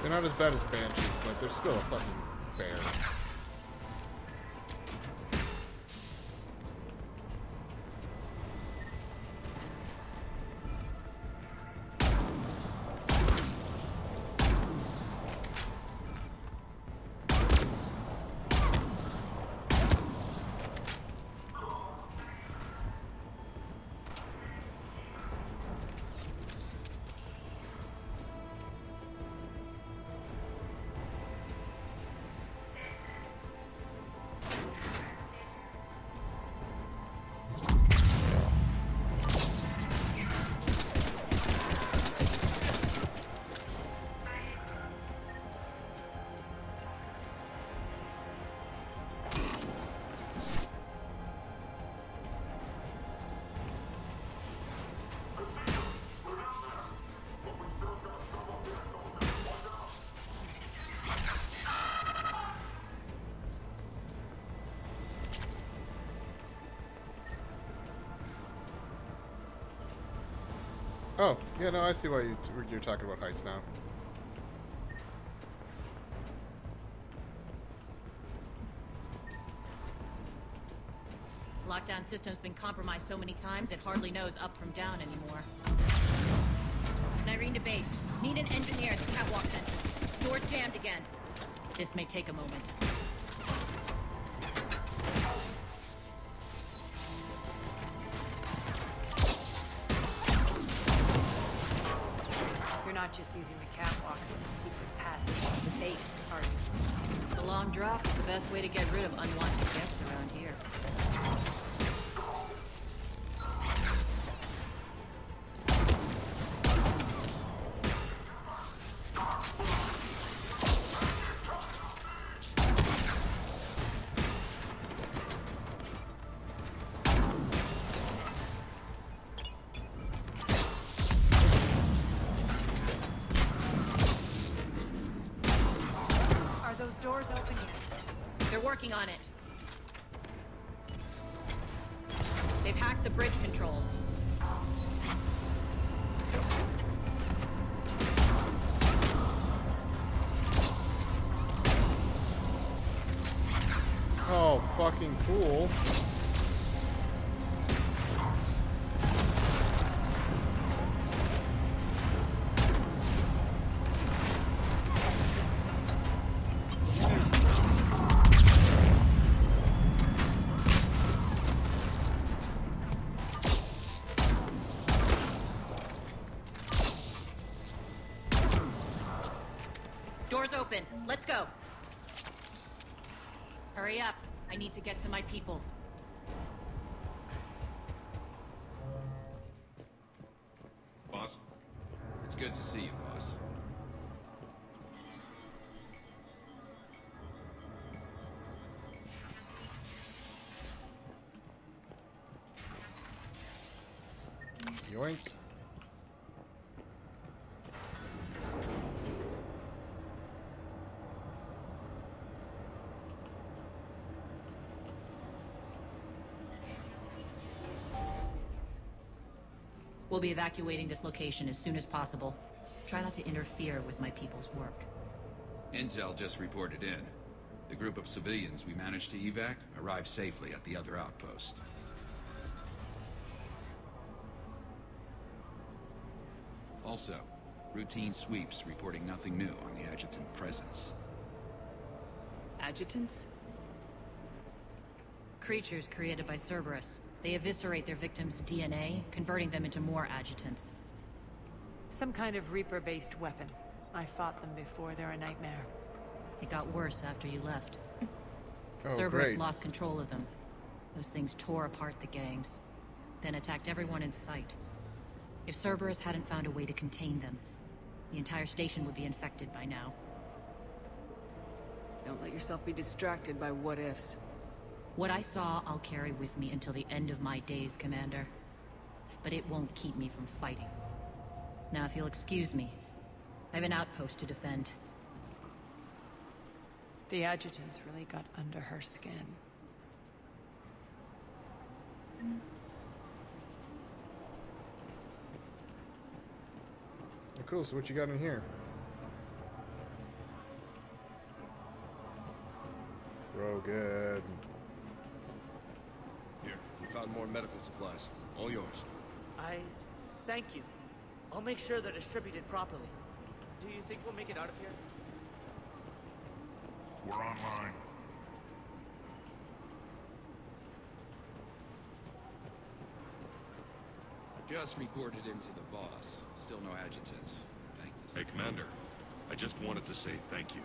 They're not as bad as Banshees, but they're still a fucking bear. Oh, yeah, no, I see why you're talking about heights now. Lockdown system's been compromised so many times it hardly knows up from down anymore. Irene to base. Need an engineer at the catwalk center. Door's jammed again. This may take a moment. You're not just using the catwalks as a secret passage to the base, are you? The long drop is the best way to get rid of unwanted guests around here. Doors open yet? They're working on it. They've hacked the bridge controls. Oh, fucking cool. Doors open. Let's go. Hurry up. I need to get to my people. Boss, it's good to see you, boss. Yoink. We'll be evacuating this location as soon as possible. Try not to interfere with my people's work. Intel just reported in. The group of civilians we managed to evac arrived safely at the other outpost. Also, routine sweeps reporting nothing new on the adjutant presence. Adjutants? Creatures created by Cerberus. They eviscerate their victims' DNA, converting them into more adjutants. Some kind of Reaper-based weapon. I fought them before, they're a nightmare. It got worse after you left. Oh, Cerberus great. lost control of them. Those things tore apart the gangs, then attacked everyone in sight. If Cerberus hadn't found a way to contain them, the entire station would be infected by now. Don't let yourself be distracted by what-ifs. What I saw, I'll carry with me until the end of my days, Commander. But it won't keep me from fighting. Now, if you'll excuse me, I have an outpost to defend. The adjutants really got under her skin. Oh, cool, so what you got in here? Real good. Here, we found more medical supplies. All yours. Thank you. I'll make sure they're distributed properly. Do you think we'll make it out of here? We're online. Just reported into the boss. Still no adjutants. Thank you. Hey, Commander. I just wanted to say thank you.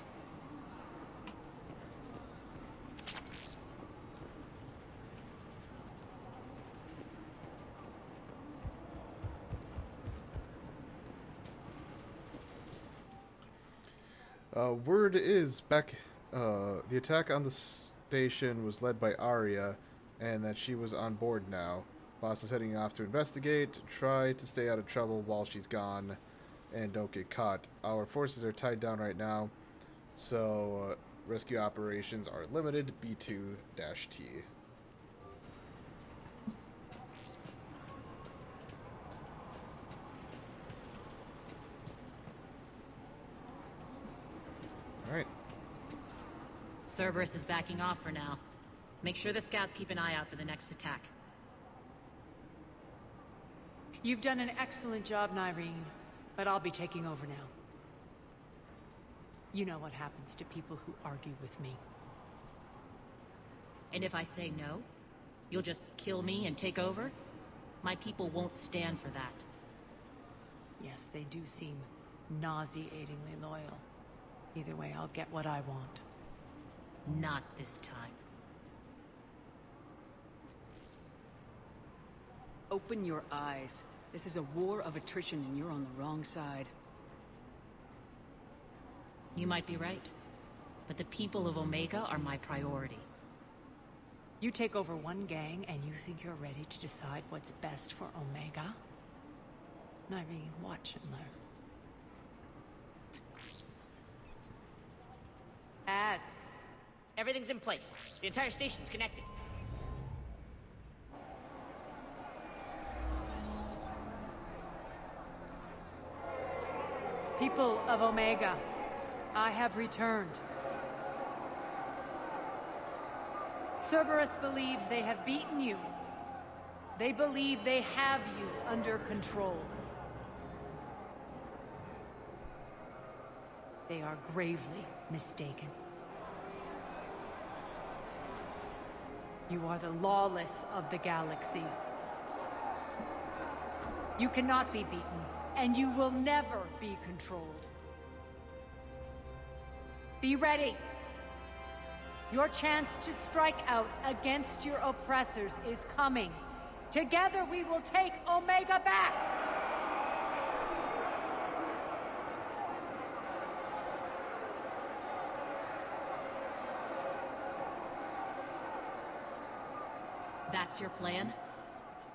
Word is back. The attack on the station was led by Aria, and that she was on board now. Boss is heading off to investigate, try to stay out of trouble while she's gone, and don't get caught. Our forces are tied down right now, so rescue operations are limited. B2-T. Alright. Cerberus is backing off for now. Make sure the scouts keep an eye out for the next attack. You've done an excellent job, Nyreen, but I'll be taking over now. You know what happens to people who argue with me. And if I say no, you'll just kill me and take over? My people won't stand for that. Yes, they do seem nauseatingly loyal. Either way, I'll get what I want. Not this time. Open your eyes. This is a war of attrition and you're on the wrong side. You might be right, but the people of Omega are my priority. You take over one gang and you think you're ready to decide what's best for Omega? Nyreen, watch and learn. Everything's in place. The entire station's connected. People of Omega, I have returned. Cerberus believes they have beaten you. They believe they have you under control. They are gravely mistaken. You are the lawless of the galaxy. You cannot be beaten, and you will never be controlled. Be ready. Your chance to strike out against your oppressors is coming. Together we will take Omega back! That's your plan?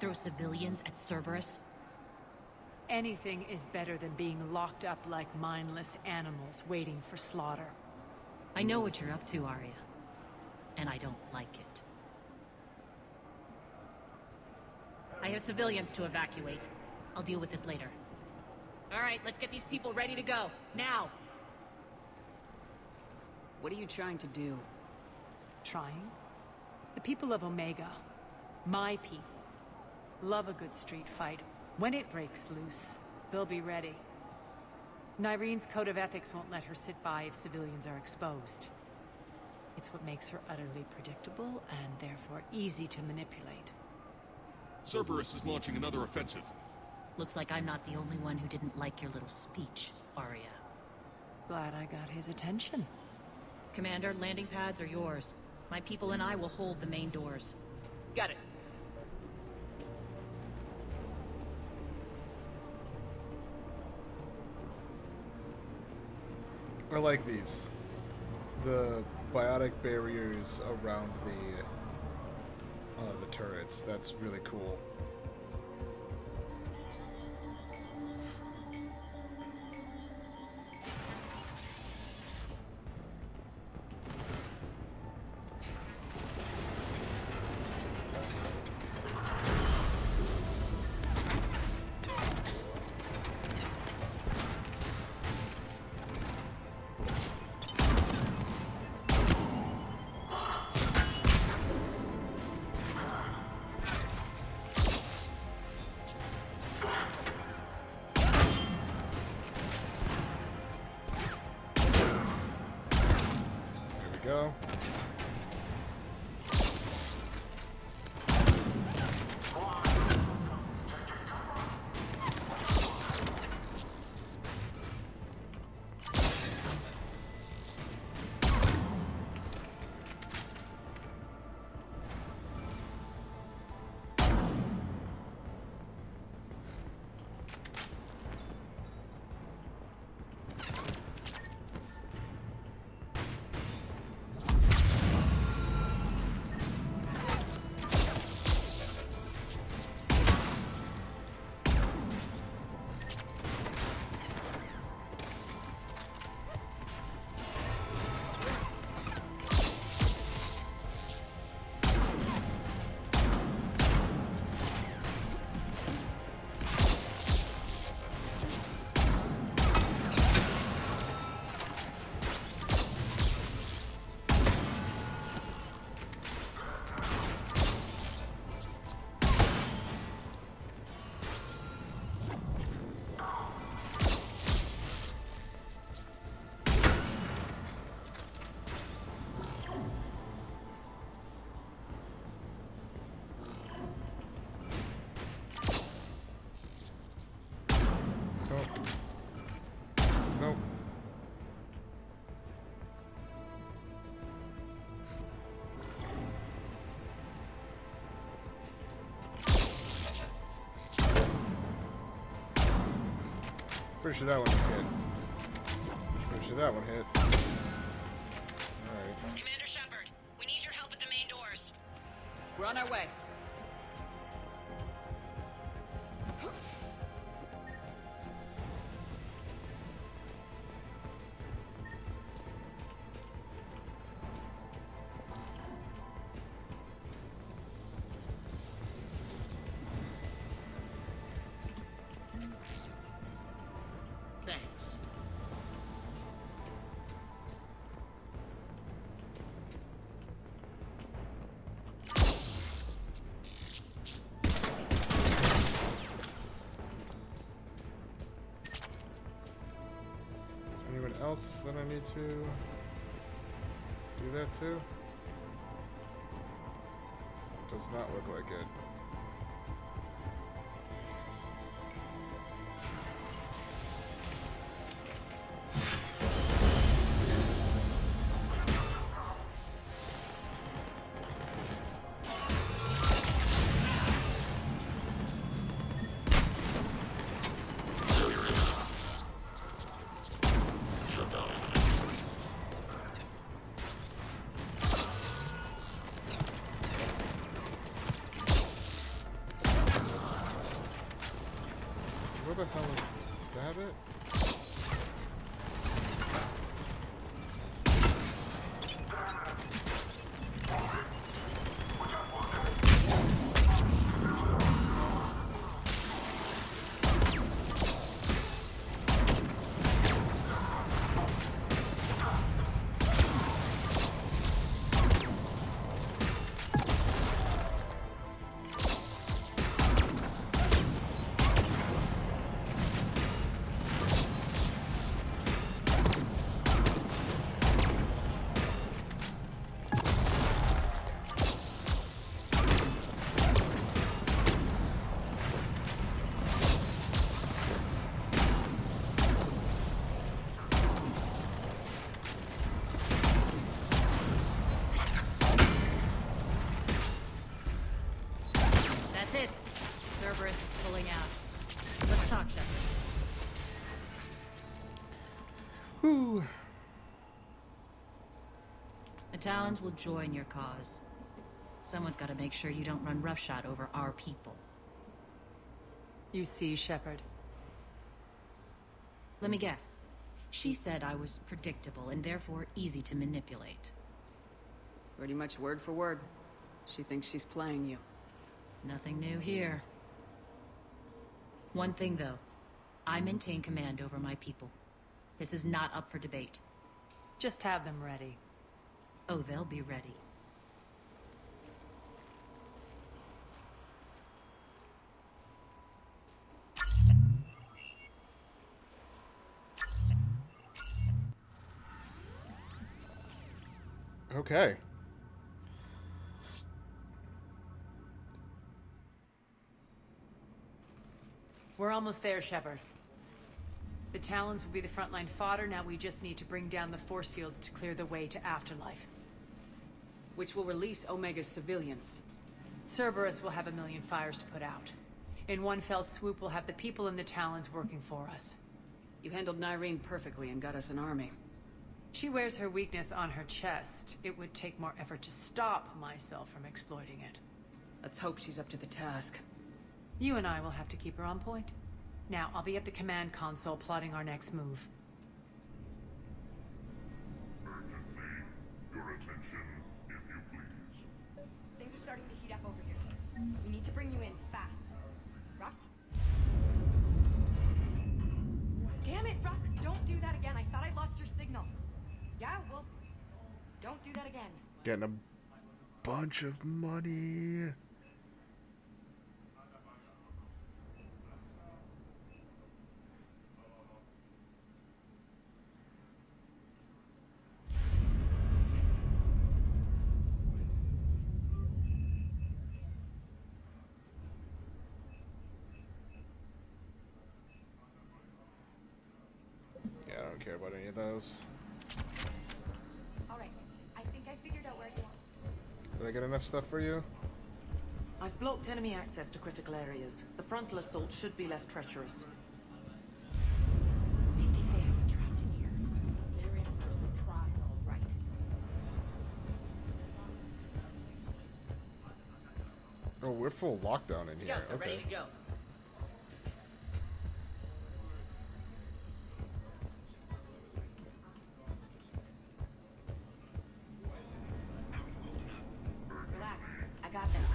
Throw civilians at Cerberus? Anything is better than being locked up like mindless animals waiting for slaughter. I know what you're up to, Aria. And I don't like it. I have civilians to evacuate. I'll deal with this later. All right, let's get these people ready to go. Now! What are you trying to do? Trying? The people of Omega, my people, love a good street fight. When it breaks loose, they'll be ready. Nyrene's code of ethics won't let her sit by if civilians are exposed. It's what makes her utterly predictable and therefore easy to manipulate. Cerberus is launching another offensive. Looks like I'm not the only one who didn't like your little speech, Aria. Glad I got his attention. Commander, landing pads are yours. My people and I will hold the main doors. Got it. I like these. The biotic barriers around the turrets. That's really cool. Go. Nope. Pretty sure that one hit. Pretty sure that one hit. Alright. Commander Shepard, we need your help at the main doors. We're on our way. Thanks. Is there anyone else that I need to do that to? Does not look like it. Where the hell is that it? That's it. Cerberus pulling out. Let's talk, Shepard. Whew. The Talons will join your cause. Someone's got to make sure you don't run roughshod over our people. You see, Shepard. Let me guess. She said I was predictable and therefore easy to manipulate. Pretty much word for word. She thinks she's playing you. Nothing new here. One thing, though. I maintain command over my people. This is not up for debate. Just have them ready. Oh, they'll be ready. Okay. We're almost there, Shepard. The Talons will be the frontline fodder. Now we just need to bring down the force fields to clear the way to Afterlife. Which will release Omega's civilians. Cerberus will have a million fires to put out. In one fell swoop, we'll have the people in the Talons working for us. You handled Nyreen perfectly and got us an army. She wears her weakness on her chest. It would take more effort to stop myself from exploiting it. Let's hope she's up to the task. You and I will have to keep her on point. Now, I'll be at the command console plotting our next move. Urgently, your attention, if you please. Things are starting to heat up over here. We need to bring you in fast. Rock? Damn it, Rock! Don't do that again. I thought I lost your signal. Yeah, well, don't do that again. Getting a bunch of money. Yeah, I don't care about any of those. Alright, I think I figured out where you are. Did I get enough stuff for you? I've blocked enemy access to critical areas. The frontal assault should be less treacherous. They think they have us trapped in here. They're in for a surprise, all right. Oh, we're full lockdown in here. Scouts are ready to go. Relax, I got this.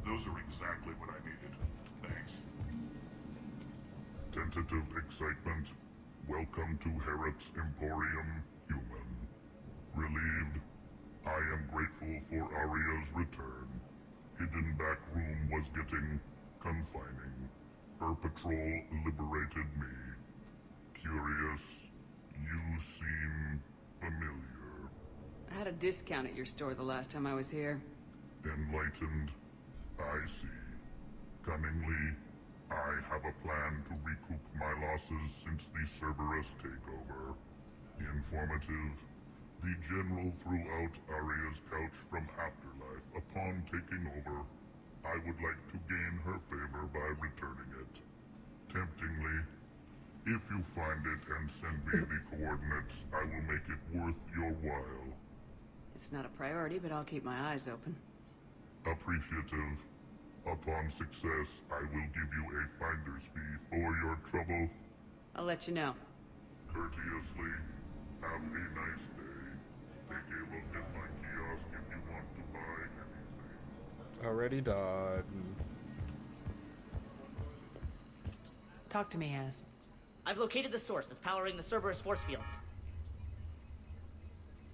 Those are exactly what I needed. Thanks. Tentative excitement. Welcome to Herod's Emporium, human. Relieved. I am grateful for Aria's return. Hidden back room was getting confining. Her patrol liberated me. Curious. You seem familiar. I had a discount at your store the last time I was here. Enlightened. I see. Cunningly, I have a plan to recoup my losses since the Cerberus takeover. Informative. The General threw out Aria's couch from Afterlife upon taking over. I would like to gain her favor by returning it. Temptingly, if you find it and send me the coordinates, I will make it worth your while. It's not a priority, but I'll keep my eyes open. Appreciative. Upon success, I will give you a finder's fee for your trouble. I'll let you know. Courteously, have a nice day. Take a look at my kiosk if you want to buy anything. Already done. Talk to me, Az. I've located the source that's powering the Cerberus force fields.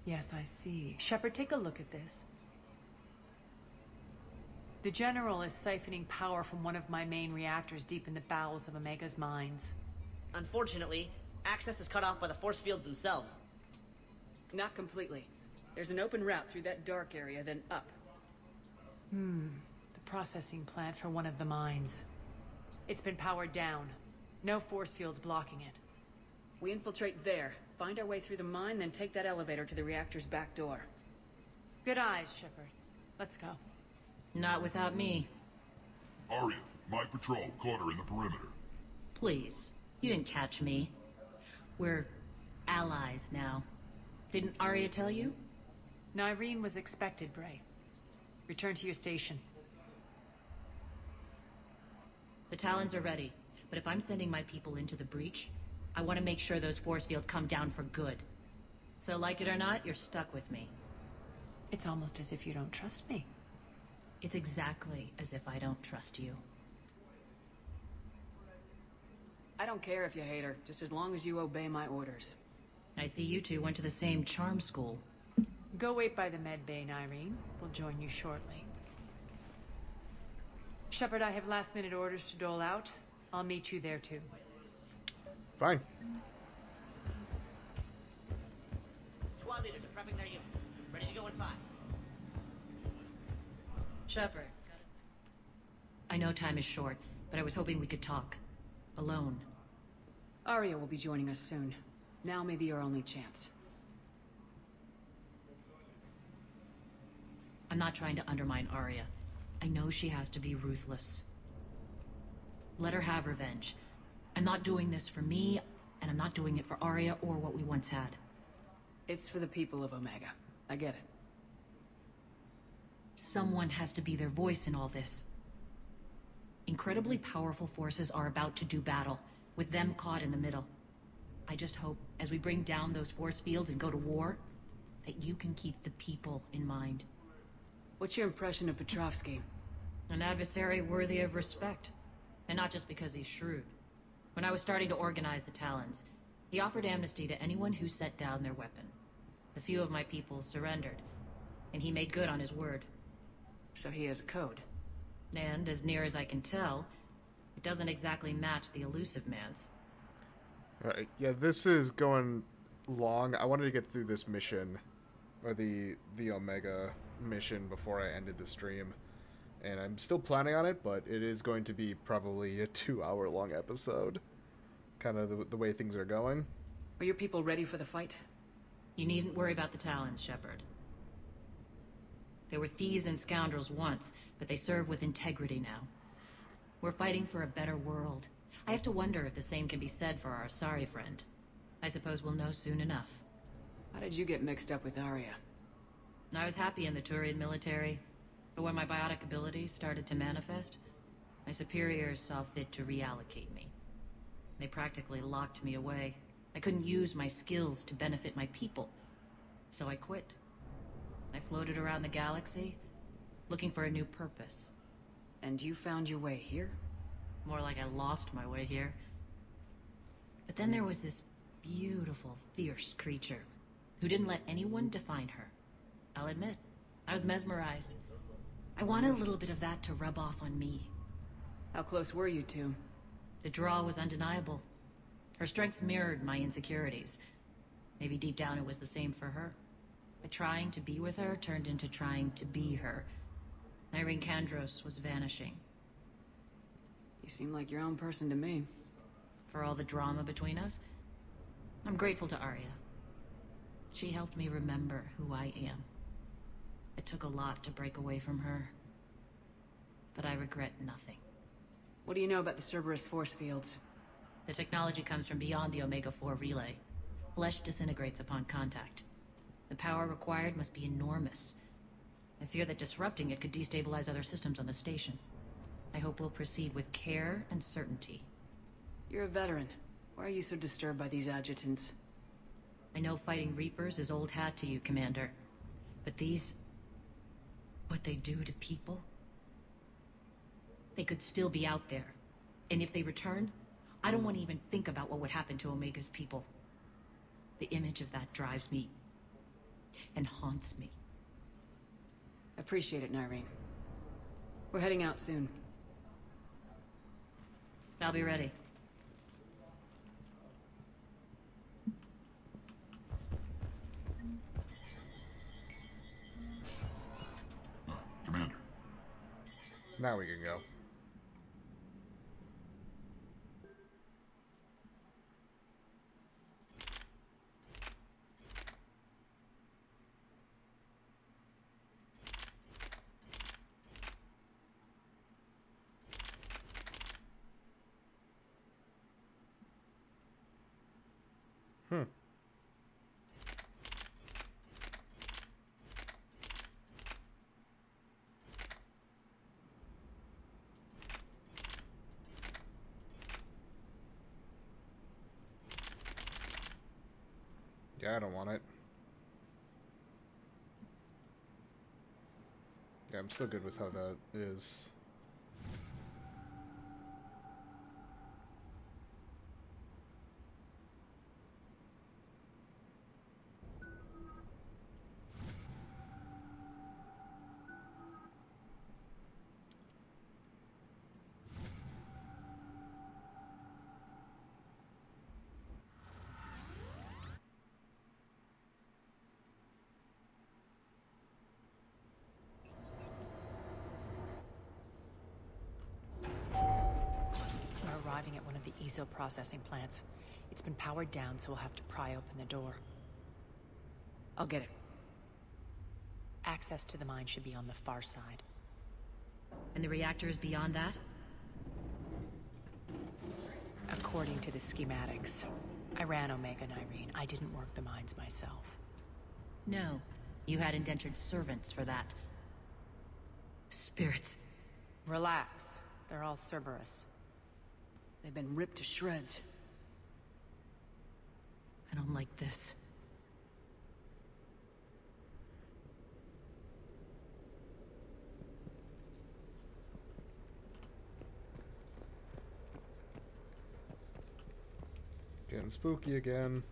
Yes, I see. Shepard, take a look at this. The General is siphoning power from one of my main reactors deep in the bowels of Omega's mines. Unfortunately, access is cut off by the force fields themselves. Not completely. There's an open route through that dark area, then up. The processing plant for one of the mines. It's been powered down. No force fields blocking it. We infiltrate there, find our way through the mine, then take that elevator to the reactor's back door. Good eyes, Shepard. Let's go. Not without me. Aria, my patrol caught her in the perimeter. Please. You didn't catch me. We're allies now. Didn't Aria tell you? Nyreen was expected, Bray. Return to your station. The Talons are ready, but if I'm sending my people into the breach, I want to make sure those force fields come down for good. So like it or not, you're stuck with me. It's almost as if you don't trust me. It's exactly as if I don't trust you. I don't care if you hate her, just as long as you obey my orders. I see you two went to the same charm school. Go wait by the med bay, Nyreen. We'll join you shortly. Shepard, I have last-minute orders to dole out. I'll meet you there, too. Fine. Squad leaders are prepping their units. Ready to go in 5. Shepard. I know time is short, but I was hoping we could talk. Alone. Aria will be joining us soon. Now may be your only chance. I'm not trying to undermine Aria. I know she has to be ruthless. Let her have revenge. I'm not doing this for me, and I'm not doing it for Aria or what we once had. It's for the people of Omega. I get it. Someone has to be their voice in all this. Incredibly powerful forces are about to do battle, with them caught in the middle. I just hope, as we bring down those force fields and go to war, that you can keep the people in mind. What's your impression of Petrovsky? An adversary worthy of respect. And not just because he's shrewd. When I was starting to organize the Talons, he offered amnesty to anyone who set down their weapon. A few of my people surrendered, and he made good on his word. So he has a code. And, as near as I can tell, it doesn't exactly match the elusive man's. Alright, yeah, this is going long. I wanted to get through this mission, or the Omega mission, before I ended the stream. And I'm still planning on it, but it is going to be probably a 2-hour-long episode. Kind of the way things are going. Are your people ready for the fight? You needn't worry about the Talons, Shepard. They were thieves and scoundrels once, but they serve with integrity now. We're fighting for a better world. I have to wonder if the same can be said for our Asari friend. I suppose we'll know soon enough. How did you get mixed up with Aria? I was happy in the Turian military, but when my biotic abilities started to manifest, my superiors saw fit to reallocate me. They practically locked me away. I couldn't use my skills to benefit my people, so I quit. I floated around the galaxy, looking for a new purpose. And you found your way here? More like I lost my way here. But then there was this beautiful, fierce creature who didn't let anyone define her. I'll admit, I was mesmerized. I wanted a little bit of that to rub off on me. How close were you two? The draw was undeniable. Her strengths mirrored my insecurities. Maybe deep down it was the same for her. But trying to be with her turned into trying to be her. Irene Kandros was vanishing. You seem like your own person to me. For all the drama between us, I'm grateful to Aria. She helped me remember who I am. It took a lot to break away from her, but I regret nothing. What do you know about the Cerberus force fields? The technology comes from beyond the Omega-4 relay. Flesh disintegrates upon contact. The power required must be enormous. I fear that disrupting it could destabilize other systems on the station. I hope we'll proceed with care and certainty. You're a veteran. Why are you so disturbed by these adjutants? I know fighting Reapers is old hat to you, Commander. But these... what they do to people? They could still be out there. And if they return, I don't want to even think about what would happen to Omega's people. The image of that drives me... and haunts me. Appreciate it, Nyreen. We're heading out soon. I'll be ready. Commander. Now we can go. Yeah, I don't want it. Yeah, I'm still good with how that is. Arriving at one of the ESO processing plants. It's been powered down, so we'll have to pry open the door. I'll get it. Access to the mine should be on the far side. And the reactors beyond that? According to the schematics. I ran Omega, Nyreen. I didn't work the mines myself. No. You had indentured servants for that. Spirits. Relax. They're all Cerberus. They've been ripped to shreds. I don't like this. Getting spooky again.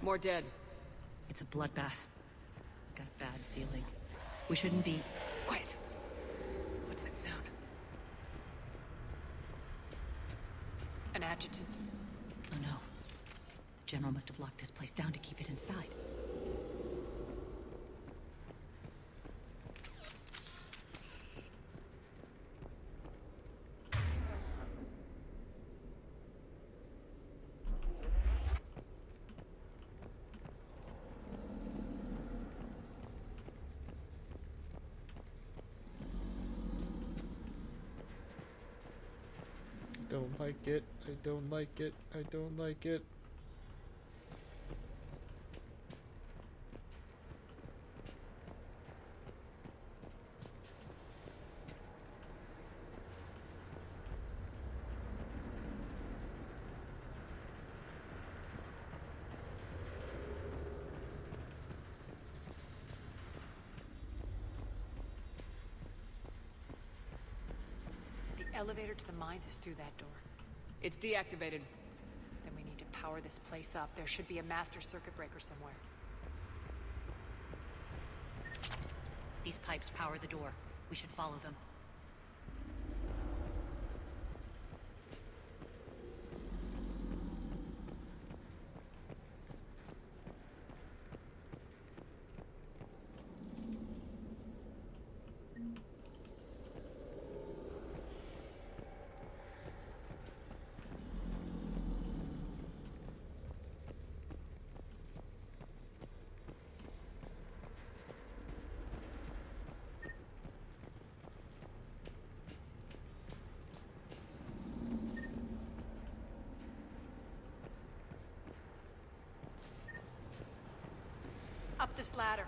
More dead. It's a bloodbath. Got a bad feeling. We shouldn't be... Quiet. What's that sound? An adjutant. Oh no. The General must have locked this place down to keep it inside. Don't like it. I don't like it. I don't like it. The elevator to the mines is through that door. It's deactivated. Then we need to power this place up. There should be a master circuit breaker somewhere. These pipes power the door. We should follow them. Up this ladder.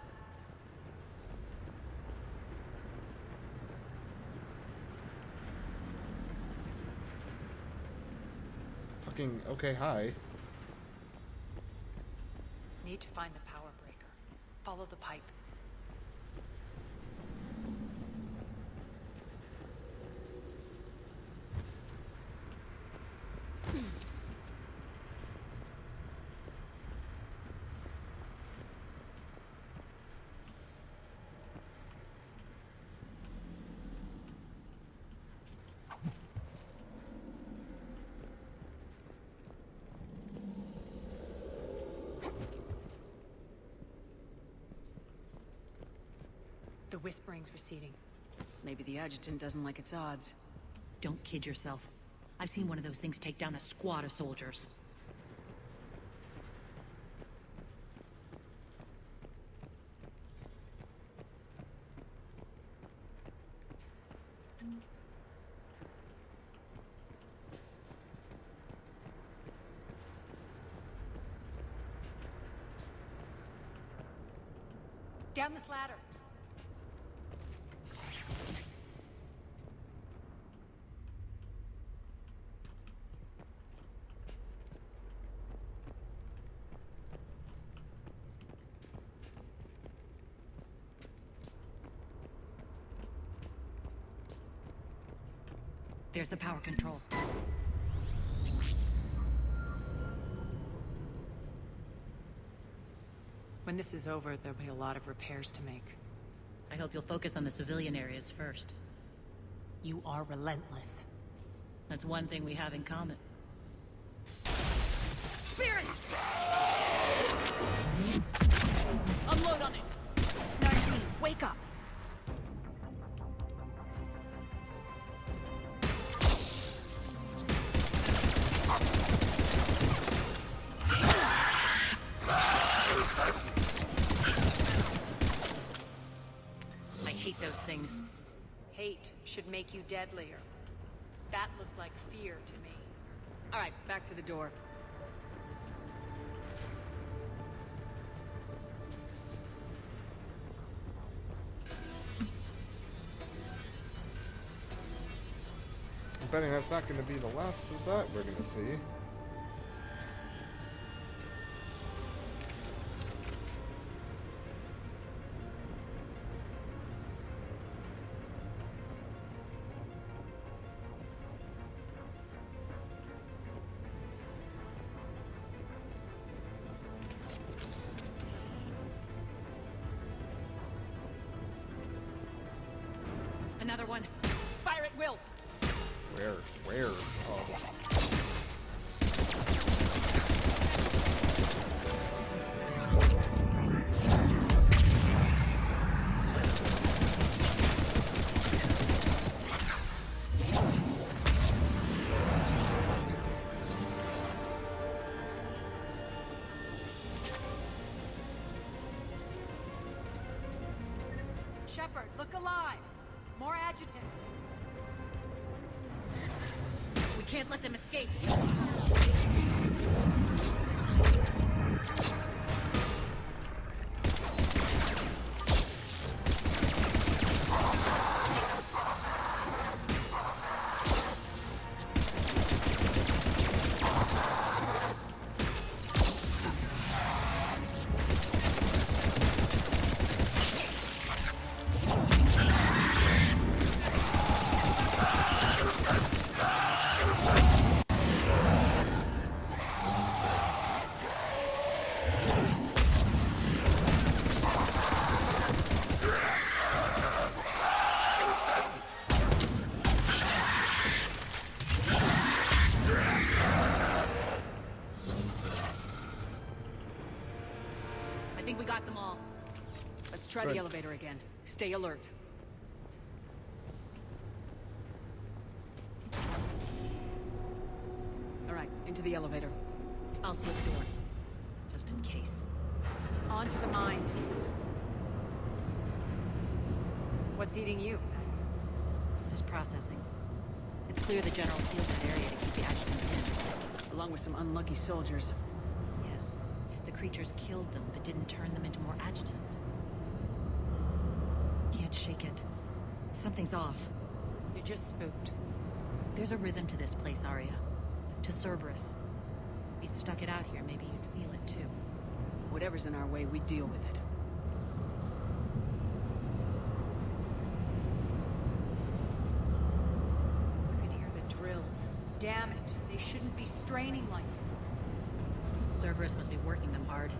Fucking okay, hi. Need to find the power breaker. Follow the pipe. The whispering's receding. Maybe the adjutant doesn't like its odds. Don't kid yourself. I've seen one of those things take down a squad of soldiers. Down this ladder. There's the power control. When this is over, there'll be a lot of repairs to make. I hope you'll focus on the civilian areas first. You are relentless. That's one thing we have in common. Spirit! Unload on it! Nardine, wake up! I hate those things. Hate should make you deadlier. That looked like fear to me. All right, back to the door. I'm betting that's not going to be the last of that we're going to see. Another one. Fire at will! Where? Oh. Shepard, look alive! More adjutants. We can't let them escape. I think we got them all. Let's try Good. the elevator again. Stay alert. All right, into the elevator. I'll seal the door. Just in case. On to the mines. What's eating you? Just processing. It's clear the General sealed that area to keep the adjutants in. Along with some unlucky soldiers. Yes. The creatures killed them, but didn't turn them into more adjutants. Can't shake it. Something's off. You're just spooked. There's a rhythm to this place, Aria. To Cerberus. If you'd stuck it out here, maybe you'd feel it too. Whatever's in our way, we deal with it. You can hear the drills. Damn it. They shouldn't be straining like that. Cerberus must be working them hard.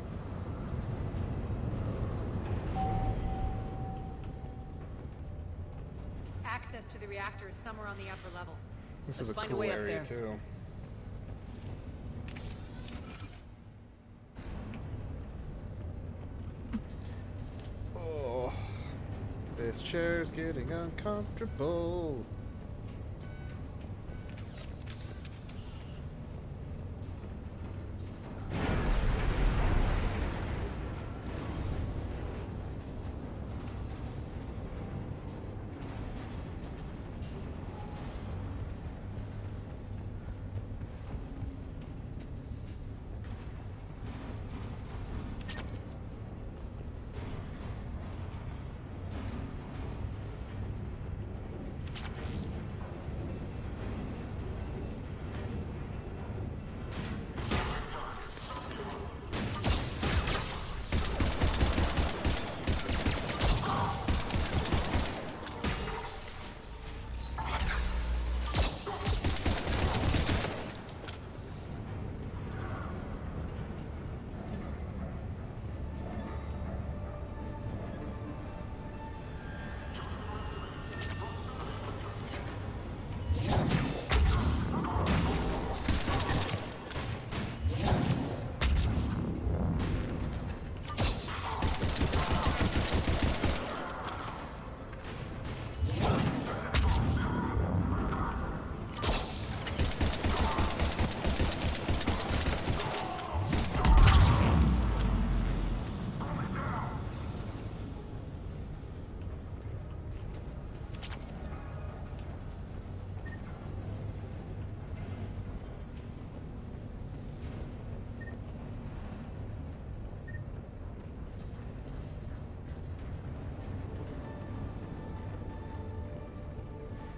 Access to the reactor is somewhere on the upper level. This Let's is a find cool way up area there. too. Oh, this chair's getting uncomfortable.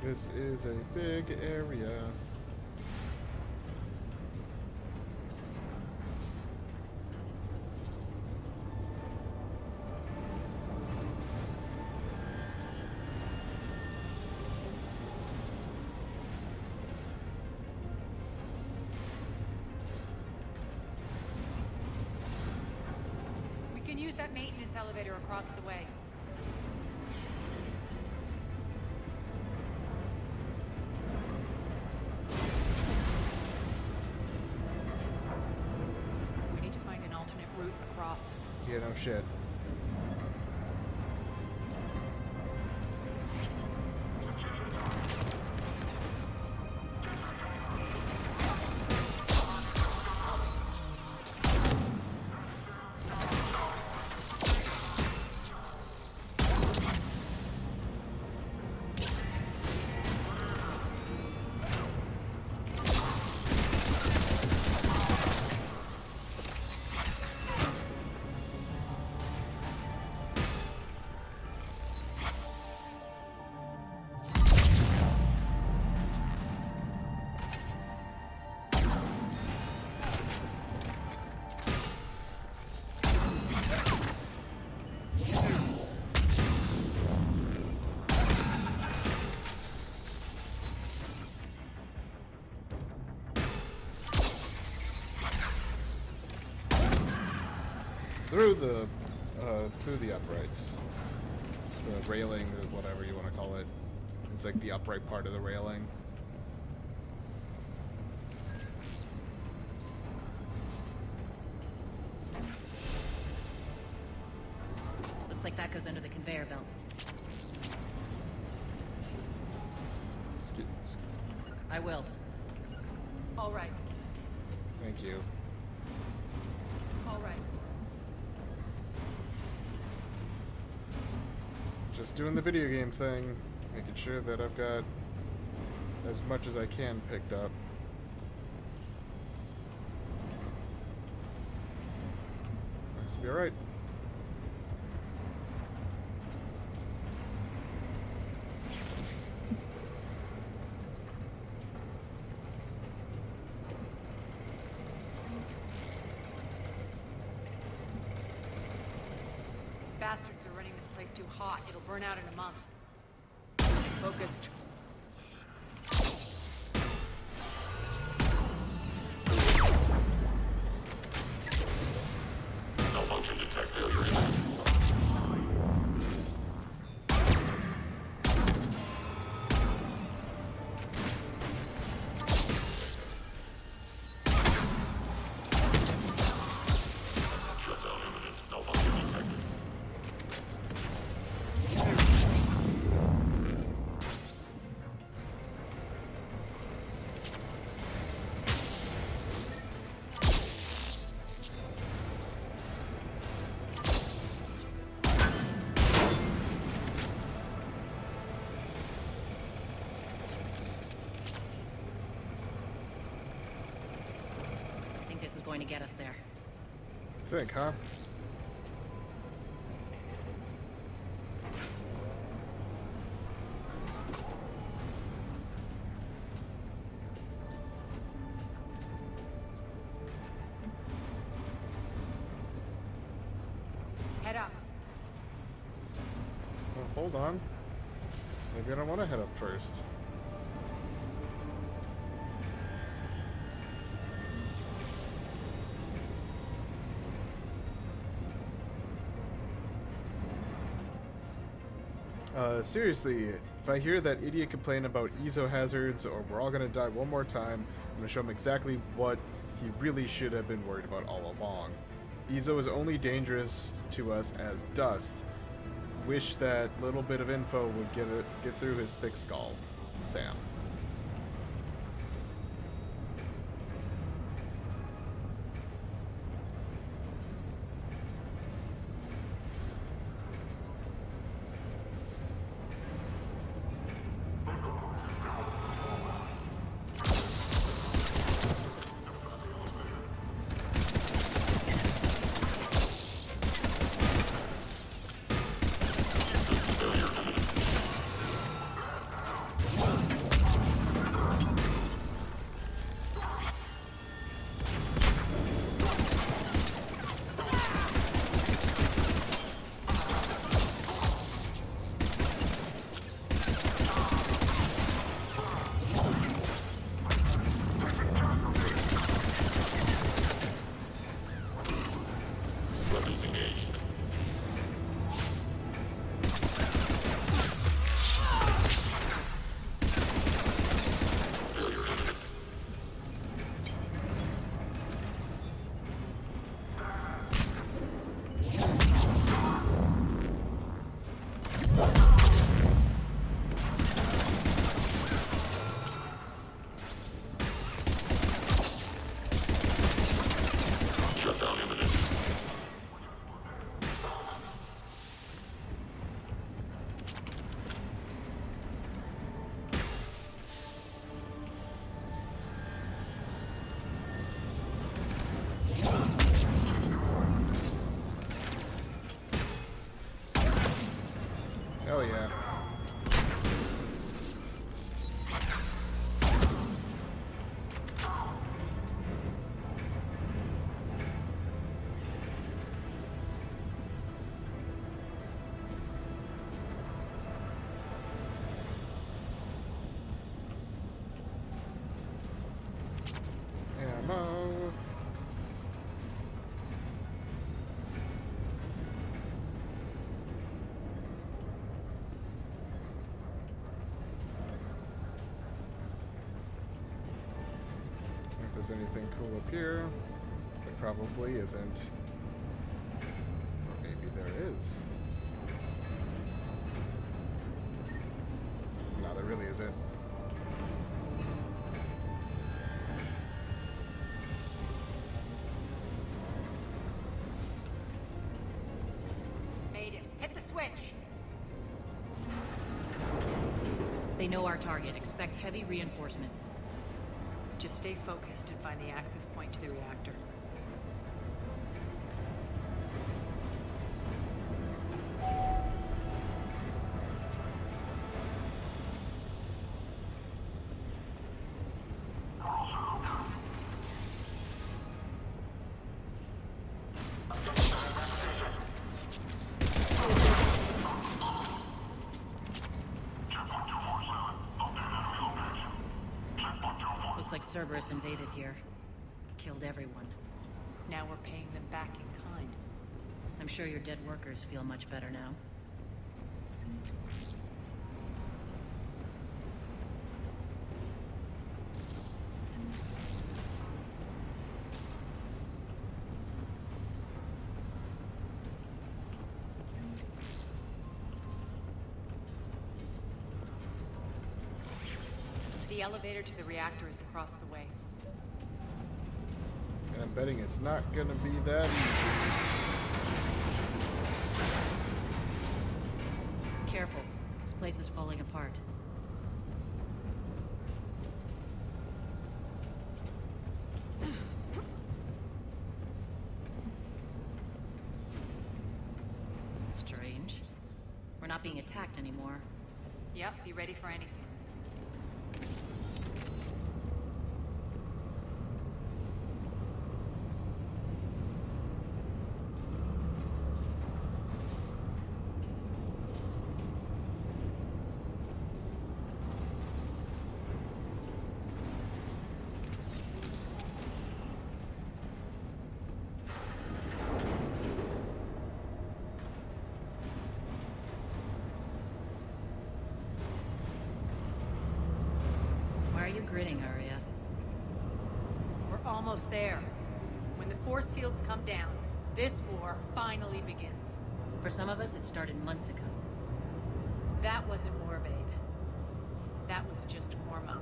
This is a big area. We can use that maintenance elevator across the way. We need to find an alternate route across. Yeah, no shit. Through the uprights, the railing, or whatever you want to call it. It's like the upright part of the railing. Looks like that goes under the conveyor belt. I will. All right. Thank you. All right. Just doing the video game thing, making sure that I've got as much as I can picked up. be alright. Bastards are running this place too hot. It'll burn out in a month. Focused. Malfunction detect failure. Shutdown imminent. Malfunction detected. I think this is going to get us there. Think, huh? Head up. Well, hold on. Maybe I don't want to head up first. Seriously, if I hear that idiot complain about ESO hazards or we're all gonna die one more time, I'm gonna show him exactly what he really should have been worried about all along. ESO is only dangerous to us as dust. Wish that little bit of info would get through his thick skull. Sam. Hell yeah. Ammo. If there's anything cool up here, there probably isn't. Or maybe there is. No, there really isn't. Made it. Hit the switch. They know our target. Expect heavy reinforcements. Just stay focused and find the access point to the reactor. Looks like Cerberus invaded here. Killed everyone. Now we're paying them back in kind. I'm sure your dead workers feel much better now. The elevator to the reactor is across the way. And I'm betting it's not gonna be that easy. Careful. This place is falling apart. Strange. We're not being attacked anymore. Yep, be ready for anything. Why are you grinning, Aria? We're almost there. When the force fields come down, this war finally begins. For some of us, it started months ago. That wasn't war, babe. That was just warm-up.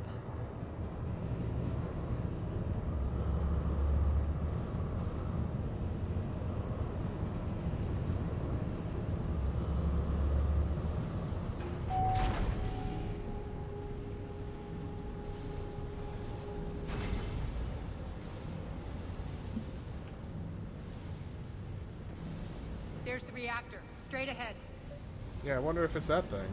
There's the reactor, straight ahead. Yeah, I wonder if it's that thing.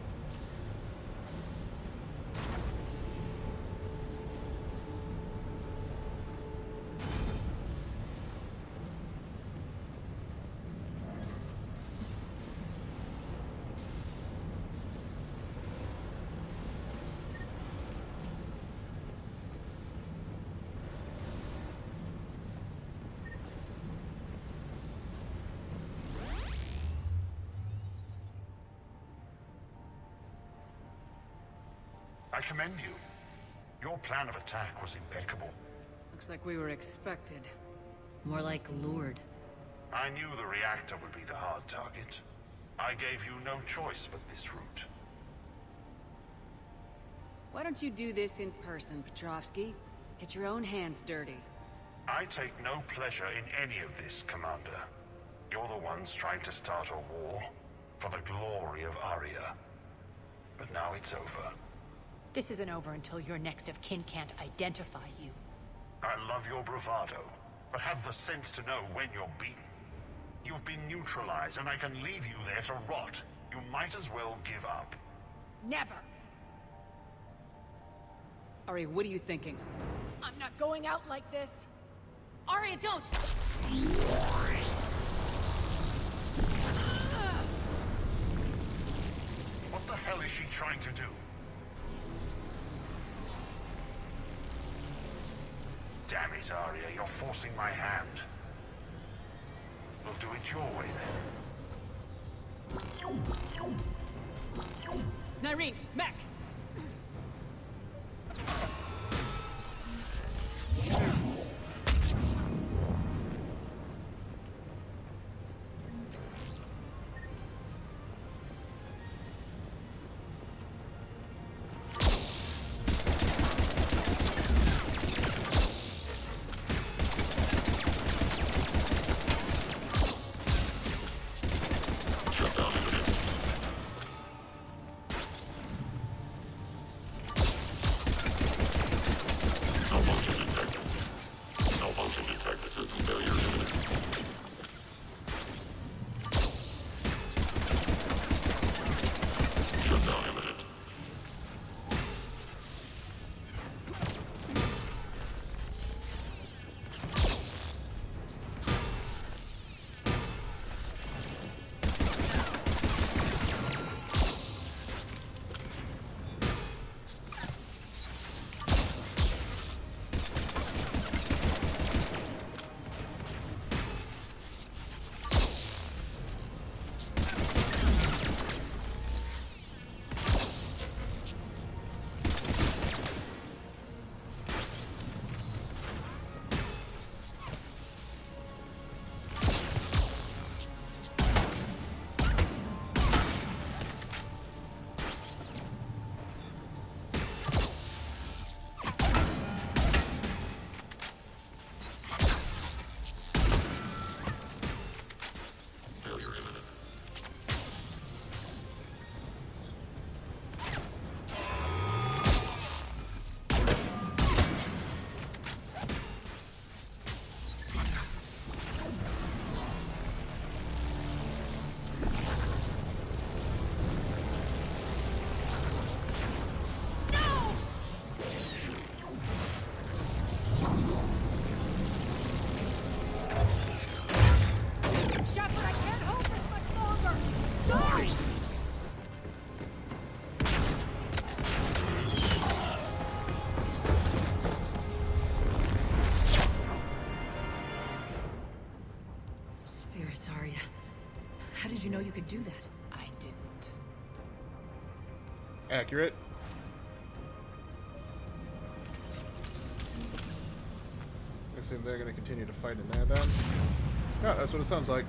I commend you. Your plan of attack was impeccable. Looks like we were expected. More like lured. I knew the reactor would be the hard target. I gave you no choice but this route. Why don't you do this in person, Petrovsky? Get your own hands dirty. I take no pleasure in any of this, Commander. You're the ones trying to start a war for the glory of Aria. But now it's over. This isn't over until your next of kin can't identify you. I love your bravado, but have the sense to know when you're beaten. You've been neutralized, and I can leave you there to rot. You might as well give up. Never! Aria, what are you thinking? I'm not going out like this! Aria, don't! What the hell is she trying to do? Damn it, Aria, you're forcing my hand. We'll do it your way, then. Nyreen, Max! did you know you could do that? I didn't. Accurate. I assume they're going to continue to fight in there then. Yeah, that's what it sounds like.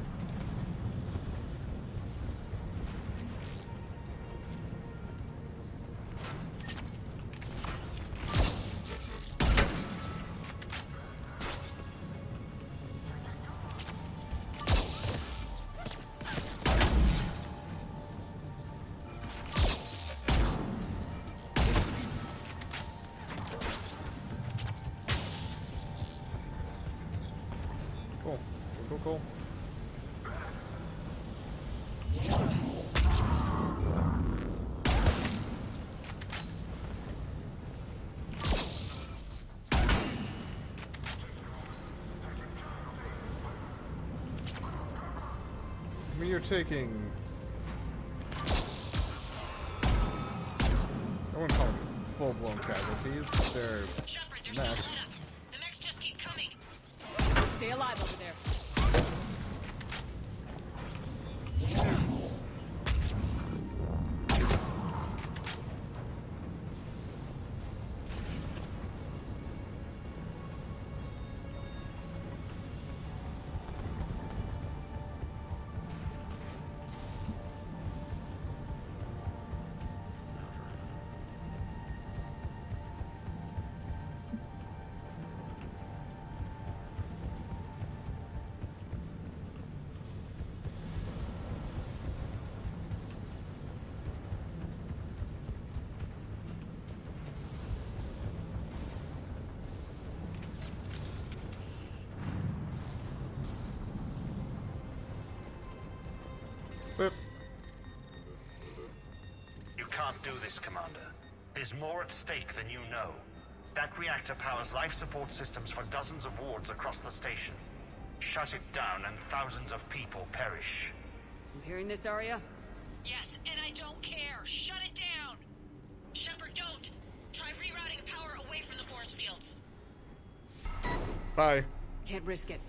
Cool. I mean, you're taking... I wouldn't call them full-blown casualties. They're Shepard, there's mechs. no let up. The mechs just keep coming. Stay alive over there. Whip. You can't do this, Commander. There's more at stake than you know. That reactor powers life support systems for dozens of wards across the station. Shut it down and thousands of people perish. You hearing this, Aria? Yes, and I don't care. Shut it down. Shepard, don't. Try rerouting power away from the force fields. Bye. Can't risk it.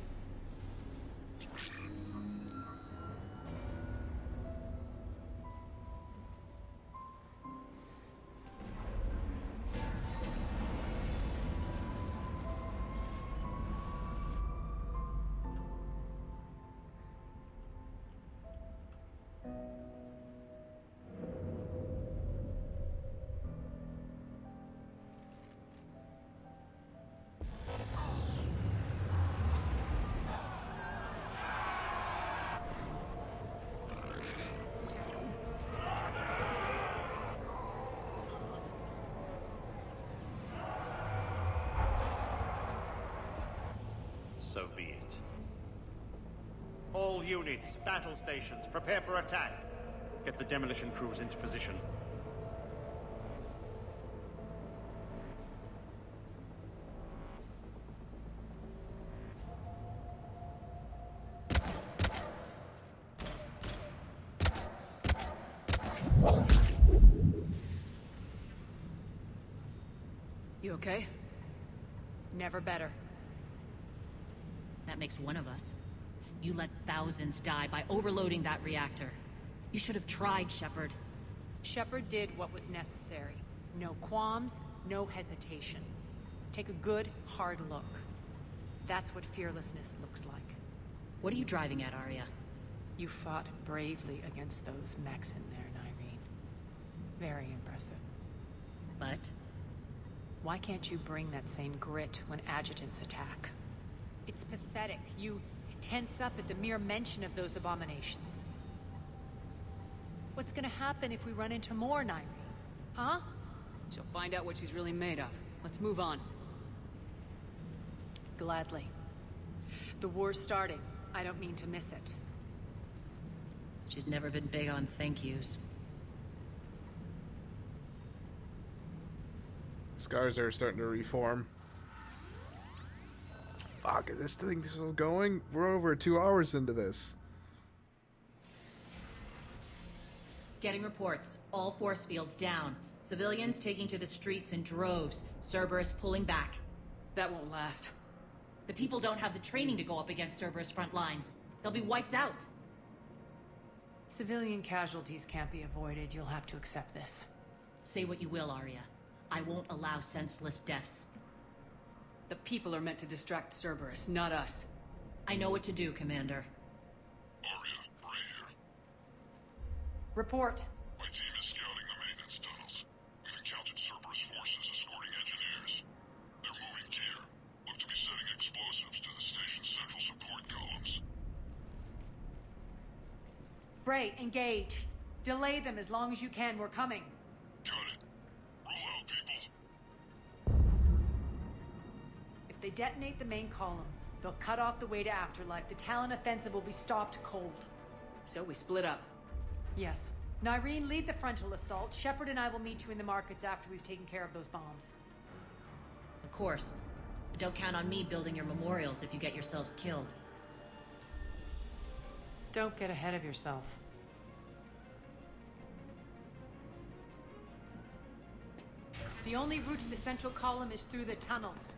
So be it. All units, battle stations, prepare for attack. Get the demolition crews into position. You okay? Never better. That makes one of us. You let thousands die by overloading that reactor. You should have tried, Shepard. Shepard did what was necessary. No qualms, no hesitation. Take a good, hard look. That's what fearlessness looks like. What are you driving at, Aria? You fought bravely against those mechs in there, Nyreen. Very impressive. But? Why can't you bring that same grit when adjutants attack? It's pathetic. You tense up at the mere mention of those abominations. What's gonna happen if we run into more, Nyreen? Huh? She'll find out what she's really made of. Let's move on. Gladly. The war's starting. I don't mean to miss it. She's never been big on thank yous. Scars are starting to reform. Fuck, is this thing still going? We're over 2 hours into this. Getting reports. All force fields down. Civilians taking to the streets in droves. Cerberus pulling back. That won't last. The people don't have the training to go up against Cerberus front lines. They'll be wiped out. Civilian casualties can't be avoided. You'll have to accept this. Say what you will, Aria. I won't allow senseless deaths. The people are meant to distract Cerberus, not us. I know what to do, Commander. Aria, Bray here. Report. My team is scouting the maintenance tunnels. We've encountered Cerberus forces escorting engineers. They're moving gear. Look to be setting explosives to the station's central support columns. Bray, engage. Delay them as long as you can. We're coming. Got it. Roll out, people. If they detonate the main column, they'll cut off the way to Afterlife. The Talon offensive will be stopped cold. So we split up. Yes. Nyreen, lead the frontal assault. Shepard and I will meet you in the markets after we've taken care of those bombs. Of course. But don't count on me building your memorials if you get yourselves killed. Don't get ahead of yourself. The only route to the central column is through the tunnels.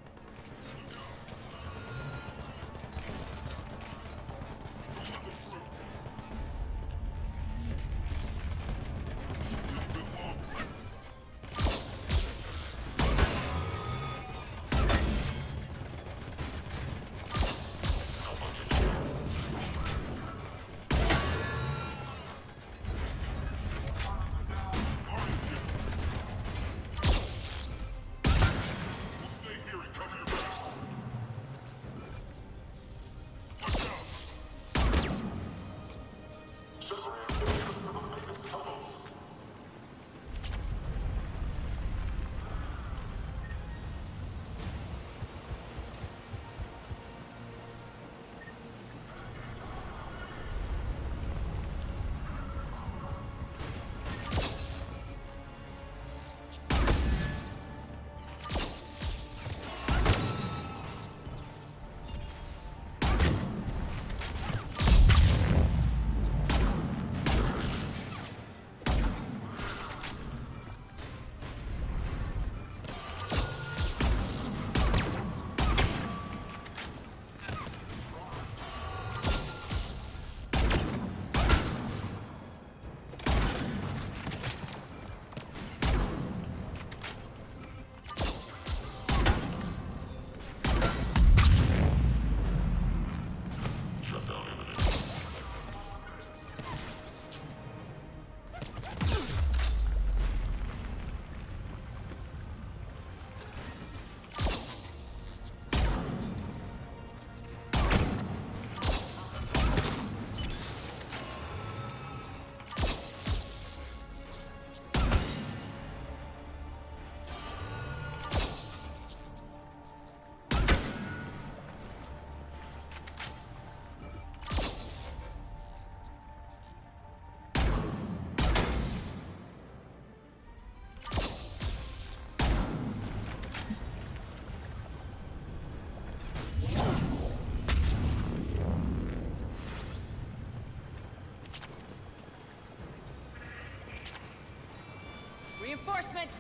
Reinforcements!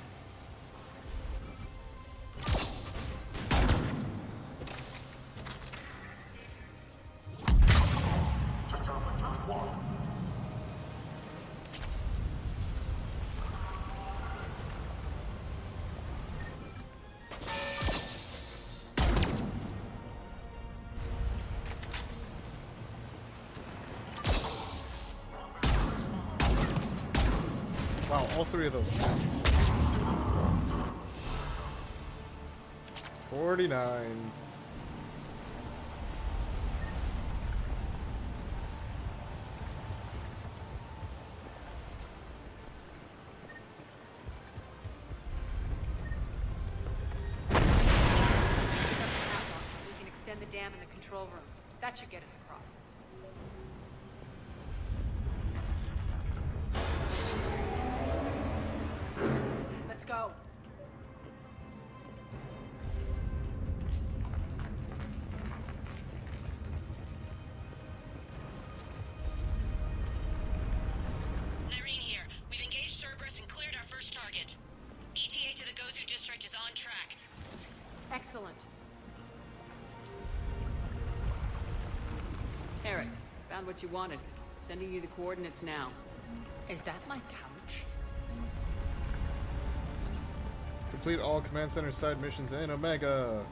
Wow, all three of those missed. 49. We can extend the dam in the control room. That should get us across. Let's go. Nyreen here. We've engaged Cerberus and cleared our first target. ETA to the Gozu district is on track. Excellent. Eric, found what you wanted. Sending you the coordinates now. Is that my couch? Complete all Command Center side missions in Omega.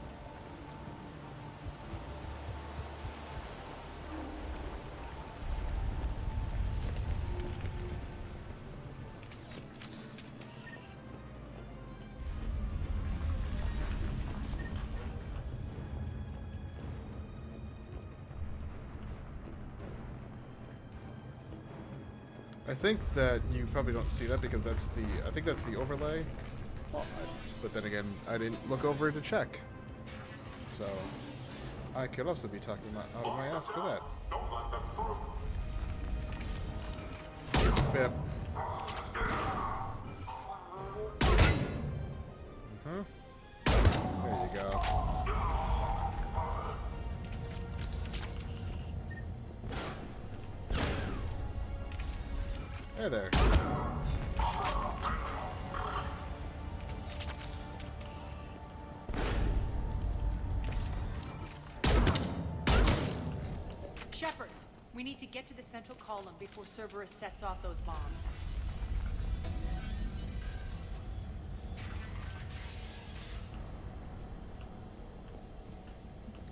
I think that you probably don't see that because that's the, I think that's the overlay. Well, but then again, I didn't look over to check. So, I could also be talking out of my ass for that. Yep. There you go. Hey there. Shepard, we need to get to the central column before Cerberus sets off those bombs.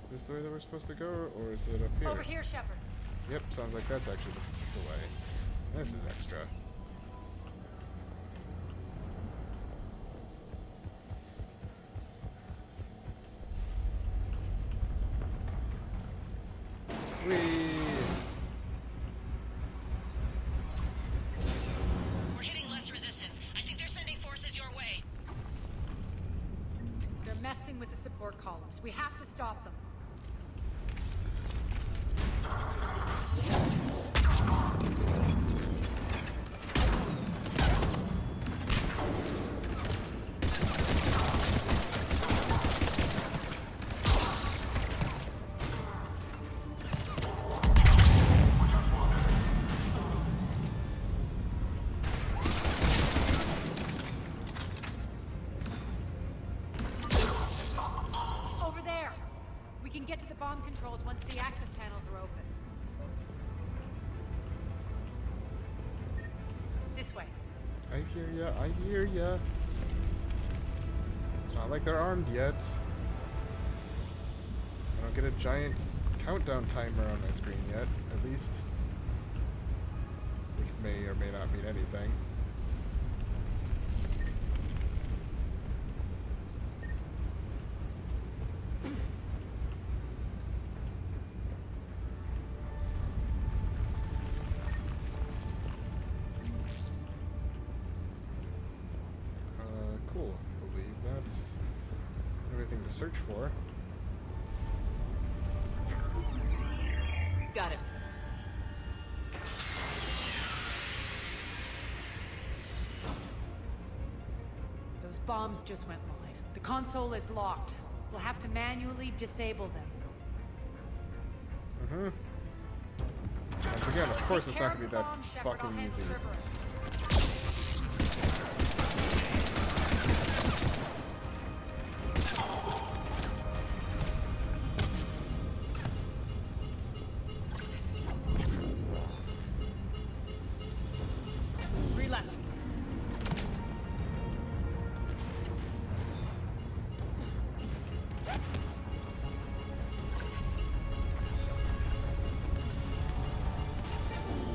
Is this the way that we're supposed to go, or is it up here? Over here, Shepard. Yep, sounds like that's actually the way. This is extra. Whee! We're hitting less resistance. I think they're sending forces your way. They're messing with the support columns. We have to stop them. Over there! We can get to the bomb controls once the access panels are open. This way. I hear ya, I hear ya. It's not like they're armed yet. I don't get a giant countdown timer on my screen yet, at least. Which may or may not mean anything. Cool. I believe that's everything to search for. Got it. Those bombs just went live. The console is locked. We'll have to manually disable them. Once again, of course it's not gonna be that fucking easy. Left.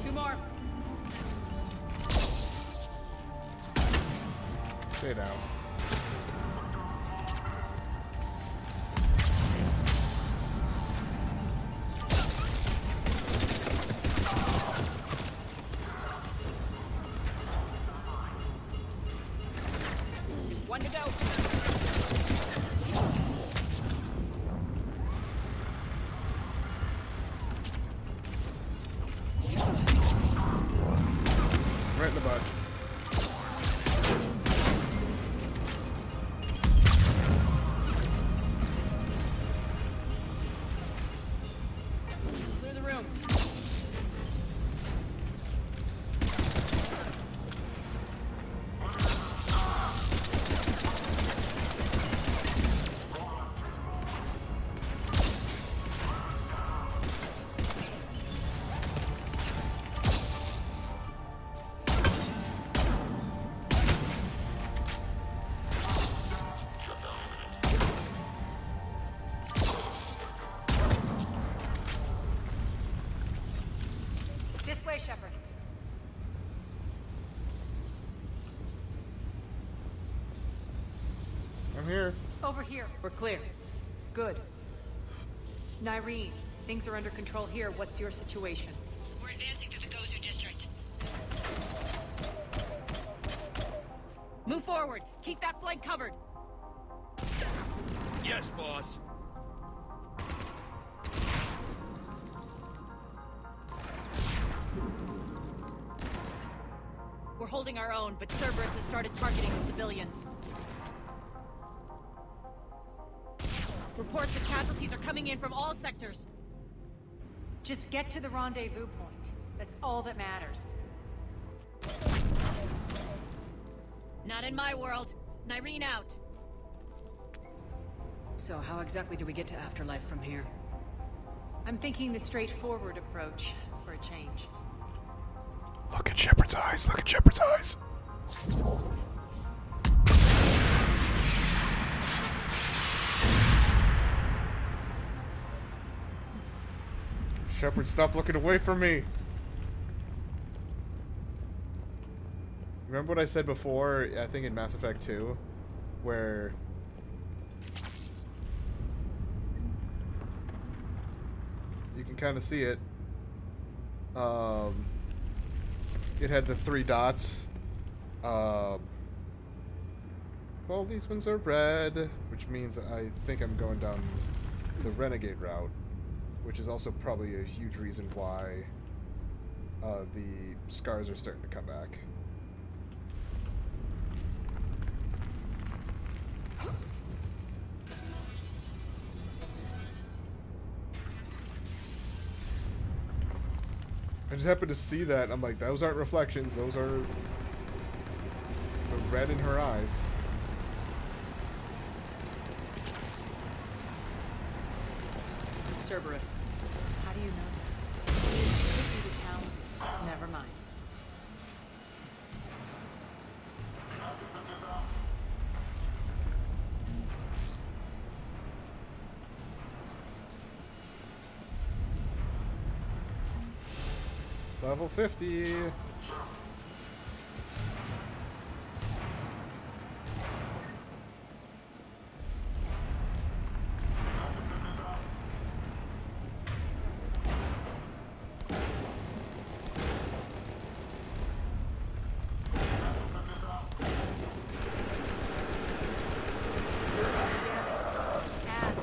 Two more. Stay down. One to go. Right in the butt. I'm here. Over here. We're clear. Good. Nyreen, things are under control here. What's your situation? We're advancing to the Gozu district. Move forward. Keep that flank covered. Yes, boss. We're holding our own, but Cerberus has started targeting the civilians. Reports that casualties are coming in from all sectors. Just get to the rendezvous point. That's all that matters. Not in my world. Nyreen out. So how exactly do we get to Afterlife from here? I'm thinking the straightforward approach for a change. Look at Shepard's eyes. Look at Shepard's eyes. Shepard, stop looking away from me. Remember what I said before, I think in Mass Effect 2, where you can kind of see it. It had the 3 dots. Well, these ones are red, which means I think I'm going down the Renegade route, which is also probably a huge reason why the scars are starting to come back. I just happened to see that, and I'm like, those aren't reflections, those are the red in her eyes. Cerberus. How do you know that? Could be the town. Never mind. Level 50.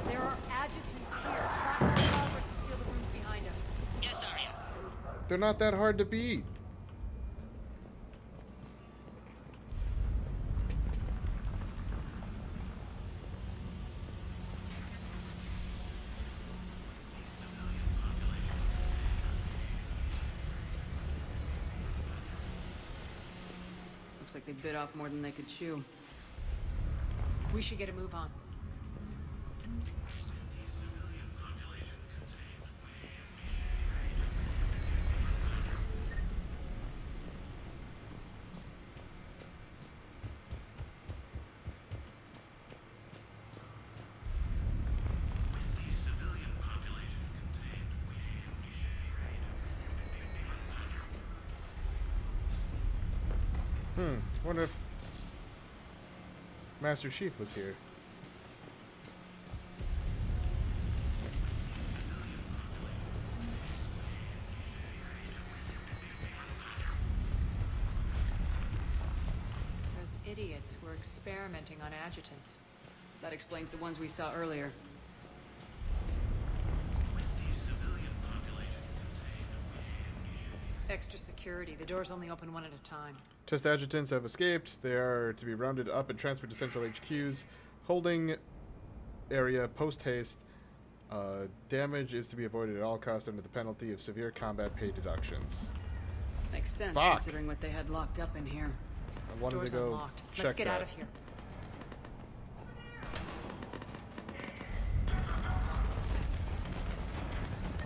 There are adjutants here. Track their progress to seal the rooms behind us. Yes, Aria. They're not that hard to beat. Looks like they bit off more than they could chew. We should get a move on. Wonder if Master Chief was here. Those idiots were experimenting on adjutants. That explains the ones we saw earlier. Extra security. The doors only open one at a time. Test adjutants have escaped. They are to be rounded up and transferred to central HQs. Holding area post haste. Damage is to be avoided at all costs under the penalty of severe combat pay deductions. Makes sense Fuck. considering what they had locked up in here. I wanted Doors to go unlocked. check Let's get that. out of here.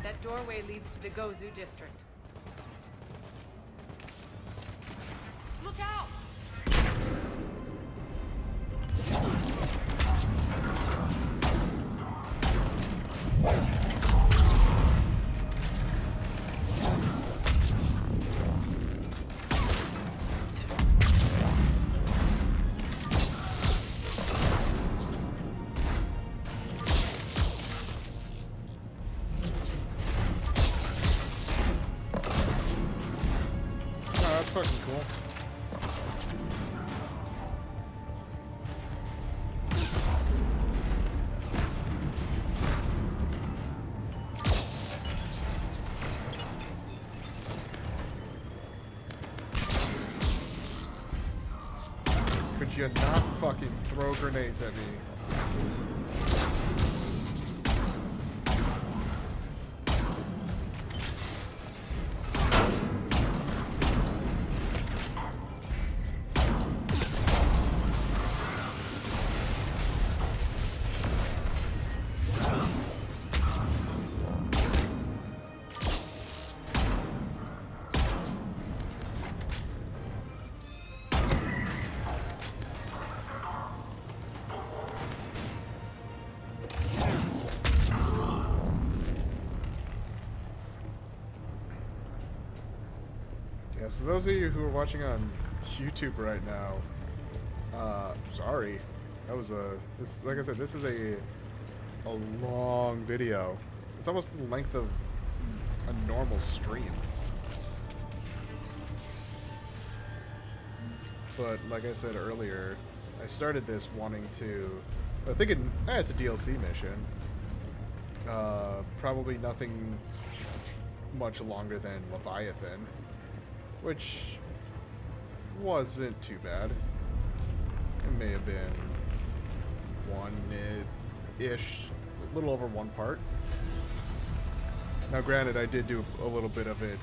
That doorway leads to the Gozu district. Look out! fucking cool. Could you not fucking throw grenades at me? Yeah, so those of you who are watching on YouTube right now, sorry. That was like I said, this is a long video. It's almost the length of a normal stream. But like I said earlier, I started this wanting to, thinking, it's a DLC mission. Probably nothing much longer than Leviathan, which wasn't too bad. It may have been one-ish, a little over one part. Now granted, I did do a little bit of it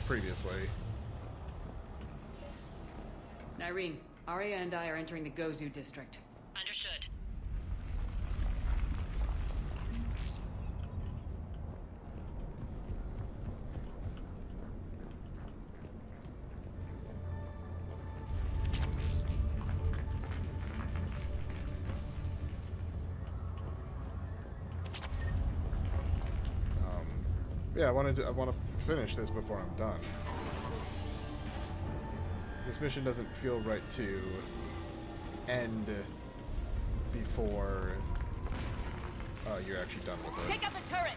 previously. Nyreen, Aria and I are entering the Gozu district. Understood. Yeah, I want to finish this before I'm done. This mission doesn't feel right to end before you're actually done with it. Take out the turret!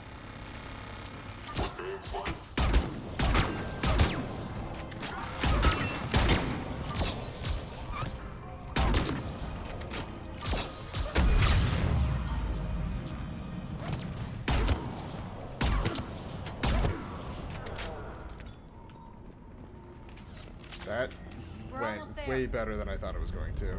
That went way better than I thought it was going to.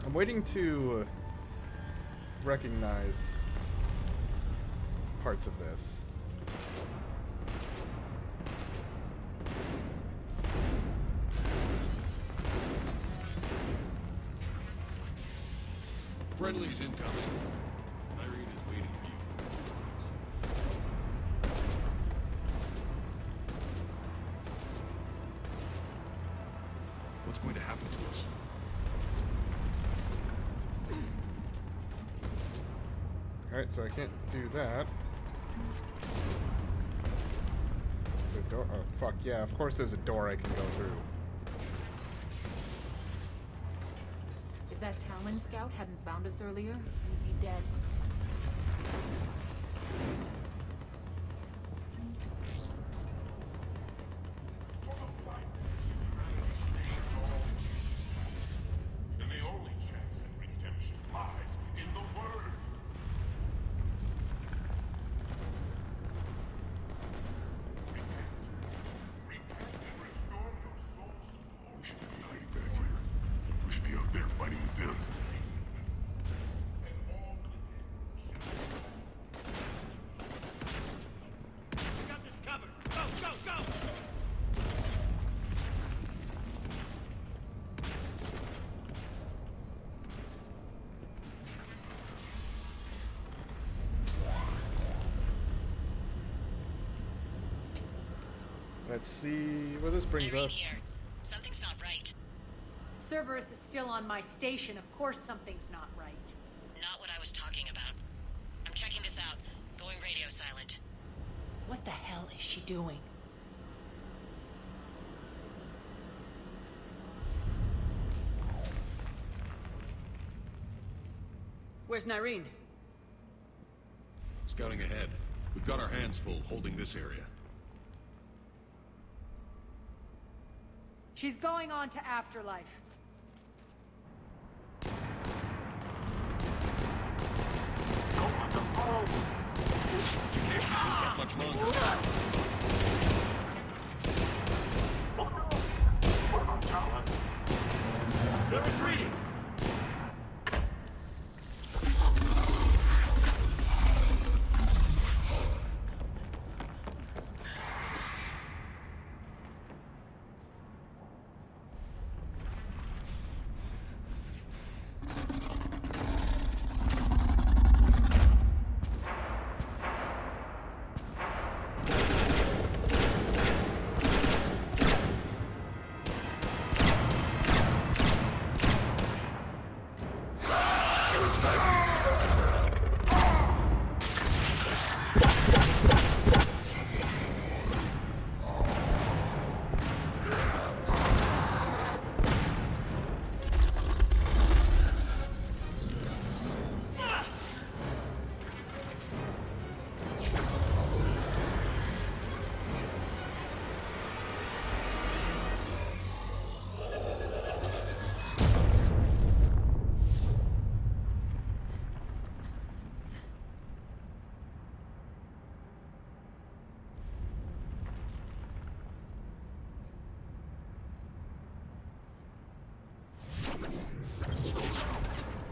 I'm waiting to recognize parts of this. Friendly's incoming. Irene is waiting for you. What's going to happen to us? Alright, so I can't do that. So door. Oh, fuck yeah, of course there's a door I can go through. If that Talon scout hadn't found us earlier, we'd be dead. And the only chance at redemption lies in the word. Repent and restore your souls. We shouldn't be hiding back here. We should be out there fighting with them. We got this covered. Go, go, go! Let's see where this brings Irene us. here. Something's not right. Cerberus is still on my station. Of course something's not right. Not what I was talking about. I'm checking this out. Going radio silent. What the hell is she doing? Where's Nyreen? Scouting ahead. We've got our hands full holding this area. She's going on to Afterlife. Can't keep this up much longer. They're retreating!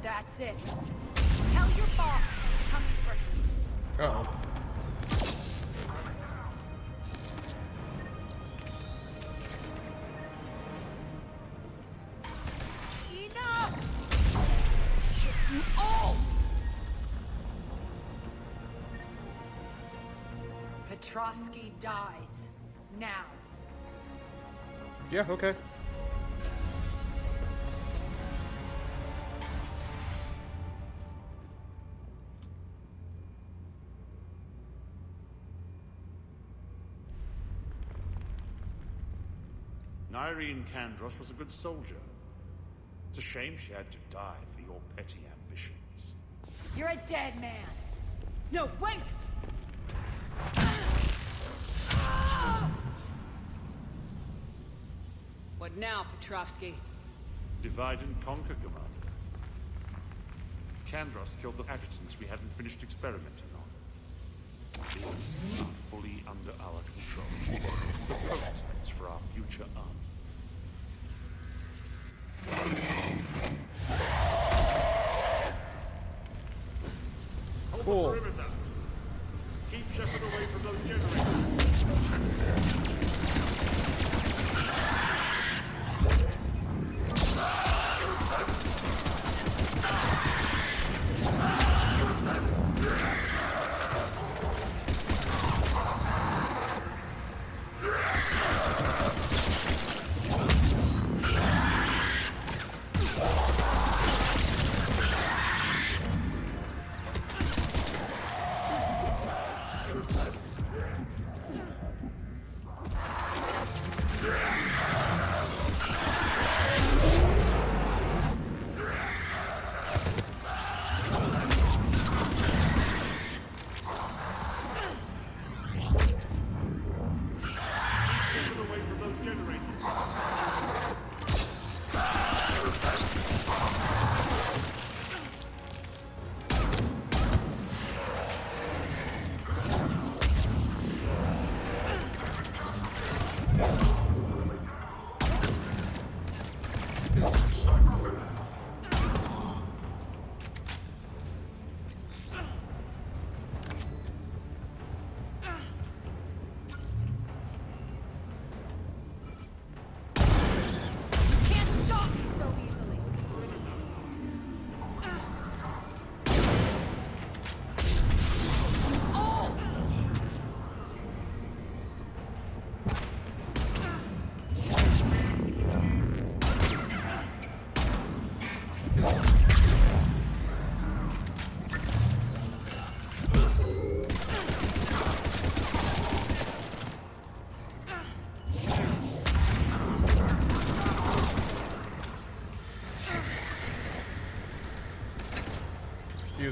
That's it. Tell your boss I'm coming for him. Uh-oh. Enough! You all! Petrovsky dies. Now. Yeah, okay. Nyreen Kandros was a good soldier. It's a shame she had to die for your petty ambitions. You're a dead man. No, wait! What now, Petrovsky? Divide and conquer, Commander. Kandros killed the adjutants we hadn't finished experimenting on. These are fully under our control. The prototypes for our future army. Hold Cool. the perimeter. Keep Shepard away from those generators.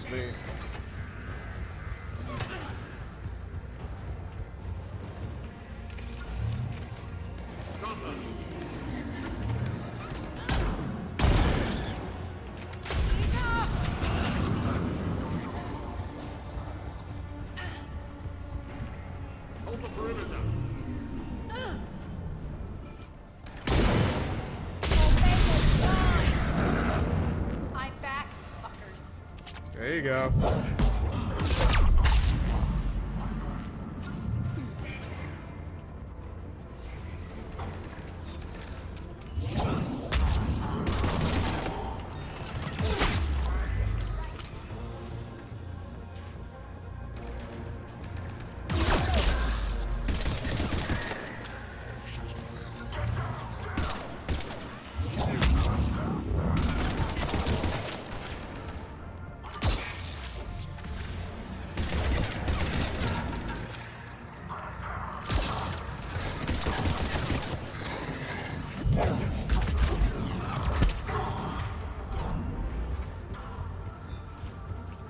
Excuse me. I'm back, fuckers. There you go.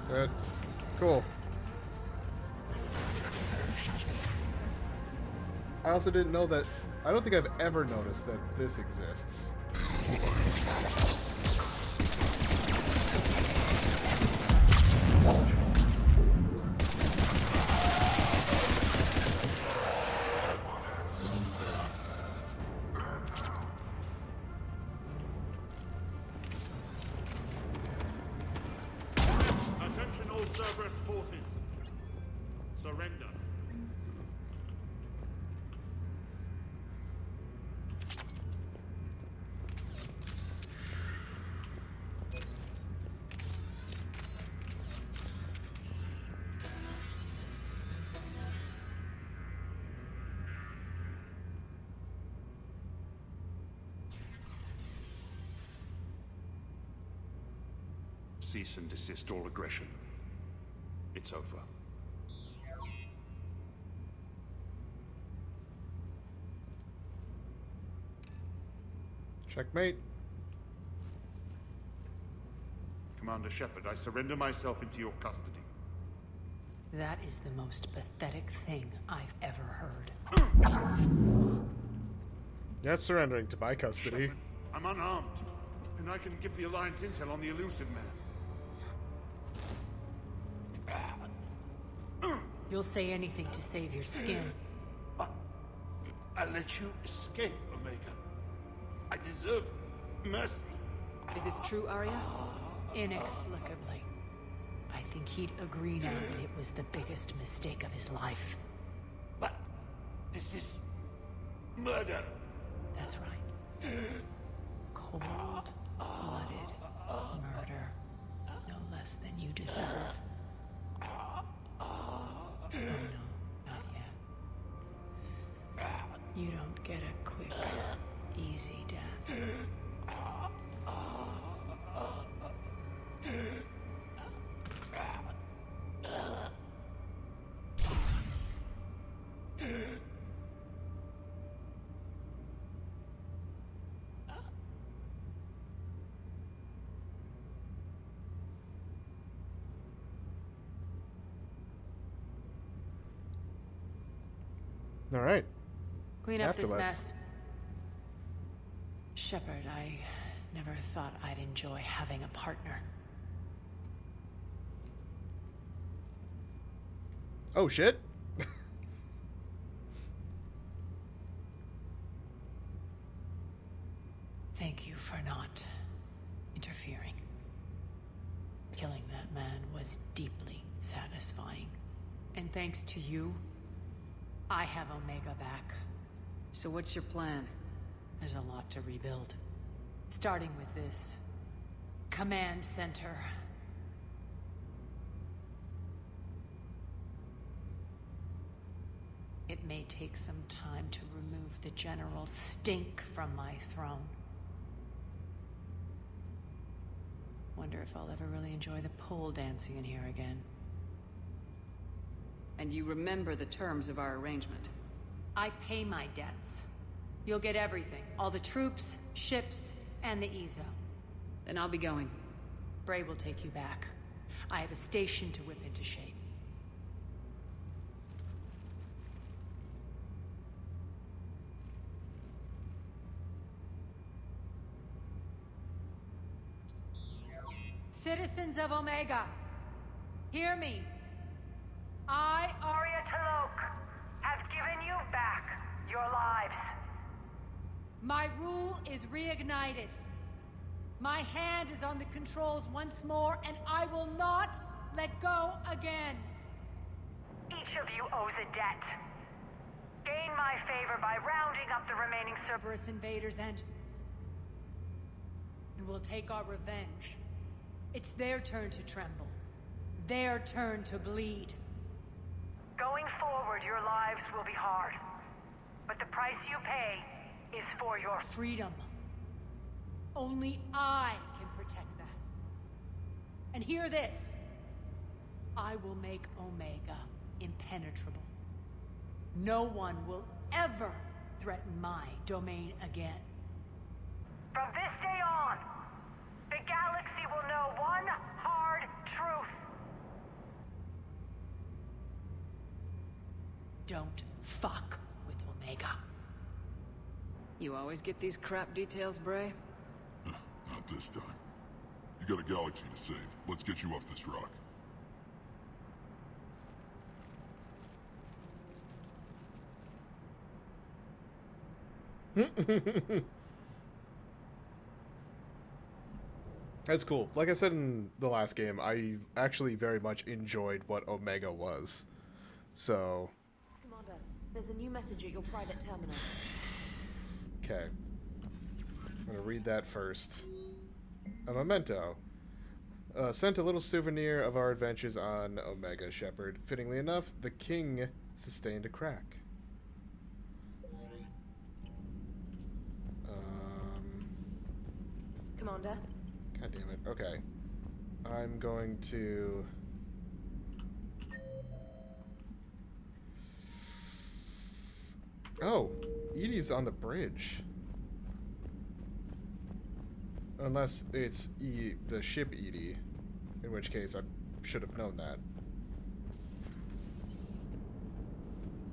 Good. Cool. I also didn't know that. I don't think I've ever noticed that this exists. Attention all Cerberus forces. Surrender. Cease and desist all aggression. It's over. Checkmate. Commander Shepard, I surrender myself into your custody. That is the most pathetic thing I've ever heard. You're not surrendering to my custody. Shepard, I'm unarmed, and I can give the Alliance intel on the elusive man. You'll say anything to save your skin. I let you escape, Omega. I deserve mercy. Is this true, Aria? Inexplicably. I think he'd agree now that it was the biggest mistake of his life. But this is murder. That's right. Cold-blooded murder. No less than you deserve. Oh no, not yet. You don't get a quick, easy death. All right. Clean up this Afterlife. mess. Shepard, I never thought I'd enjoy having a partner. Oh shit. Thank you for not interfering. Killing that man was deeply satisfying. And thanks to you, I have Omega back. So what's your plan? There's a lot to rebuild. Starting with this command center. It may take some time to remove the general stink from my throne. Wonder if I'll ever really enjoy the pole dancing in here again. And you remember the terms of our arrangement? I pay my debts. You'll get everything. All the troops, ships, and the Ezo. Then I'll be going. Bray will take you back. I have a station to whip into shape. Citizens of Omega, hear me. I, Aria Talok, have given you back your lives. My rule is reignited. My hand is on the controls once more, and I will not let go again. Each of you owes a debt. Gain my favor by rounding up the remaining Cerberus invaders and we'll take our revenge. It's their turn to tremble. Their turn to bleed. Going forward, your lives will be hard. But the price you pay is for your freedom. Only I can protect that. And hear this. I will make Omega impenetrable. No one will ever threaten my domain again. From this day on, the galaxy will know one hard truth. Don't fuck with Omega. You always get these crap details, Bray? Not this time. You got a galaxy to save. Let's get you off this rock. That's cool. Like I said in the last game, I actually very much enjoyed what Omega was. So... Commander, there's a new message at your private terminal. Okay. I'm gonna read that first. A memento. Sent a little souvenir of our adventures on Omega, Shepard. Fittingly enough, the king sustained a crack. Commander? God damn it. Okay. I'm going to... Oh, Edie's on the bridge. Unless it's the ship Edie, in which case I should have known that.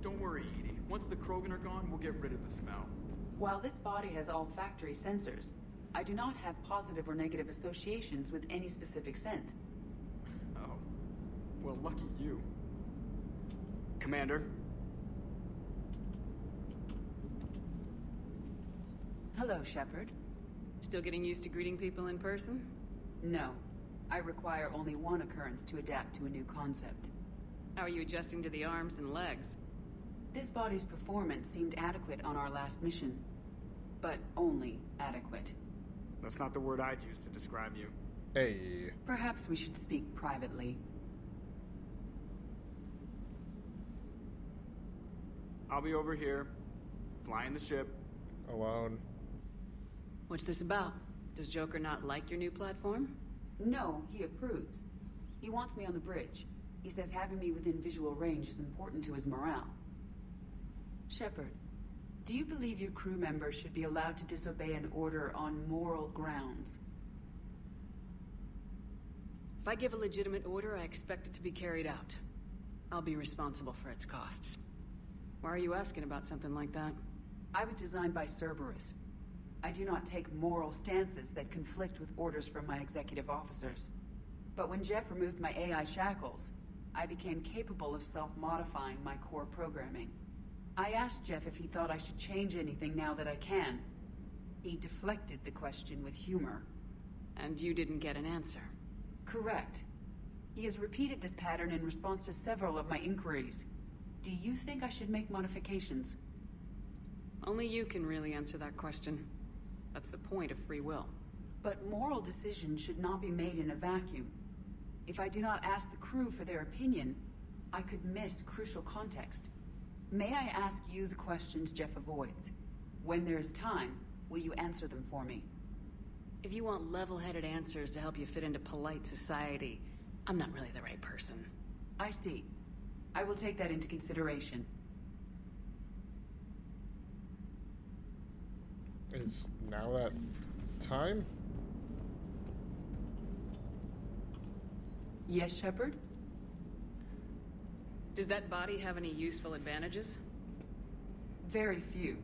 Don't worry, Edie. Once the Krogan are gone, we'll get rid of the smell. While this body has olfactory sensors, I do not have positive or negative associations with any specific scent. Oh. Well, lucky you. Commander? Hello, Shepard. Still getting used to greeting people in person? No. I require only one occurrence to adapt to a new concept. How are you adjusting to the arms and legs? This body's performance seemed adequate on our last mission. But only adequate. That's not the word I'd use to describe you. Hey. Perhaps we should speak privately. I'll be over here, flying the ship. Alone. What's this about? Does Joker not like your new platform? No, he approves. He wants me on the bridge. He says having me within visual range is important to his morale. Shepard, do you believe your crew members should be allowed to disobey an order on moral grounds? If I give a legitimate order, I expect it to be carried out. I'll be responsible for its costs. Why are you asking about something like that? I was designed by Cerberus. I do not take moral stances that conflict with orders from my executive officers. But when Jeff removed my AI shackles, I became capable of self-modifying my core programming. I asked Jeff if he thought I should change anything now that I can. He deflected the question with humor. And you didn't get an answer? Correct. He has repeated this pattern in response to several of my inquiries. Do you think I should make modifications? Only you can really answer that question. That's the point of free will. But moral decisions should not be made in a vacuum. If I do not ask the crew for their opinion, I could miss crucial context. May I ask you the questions Jeff avoids? When there is time, will you answer them for me? If you want level-headed answers to help you fit into polite society, I'm not really the right person. I see. I will take that into consideration. Is now that time? Yes, Shepard? Does that body have any useful advantages? Very few.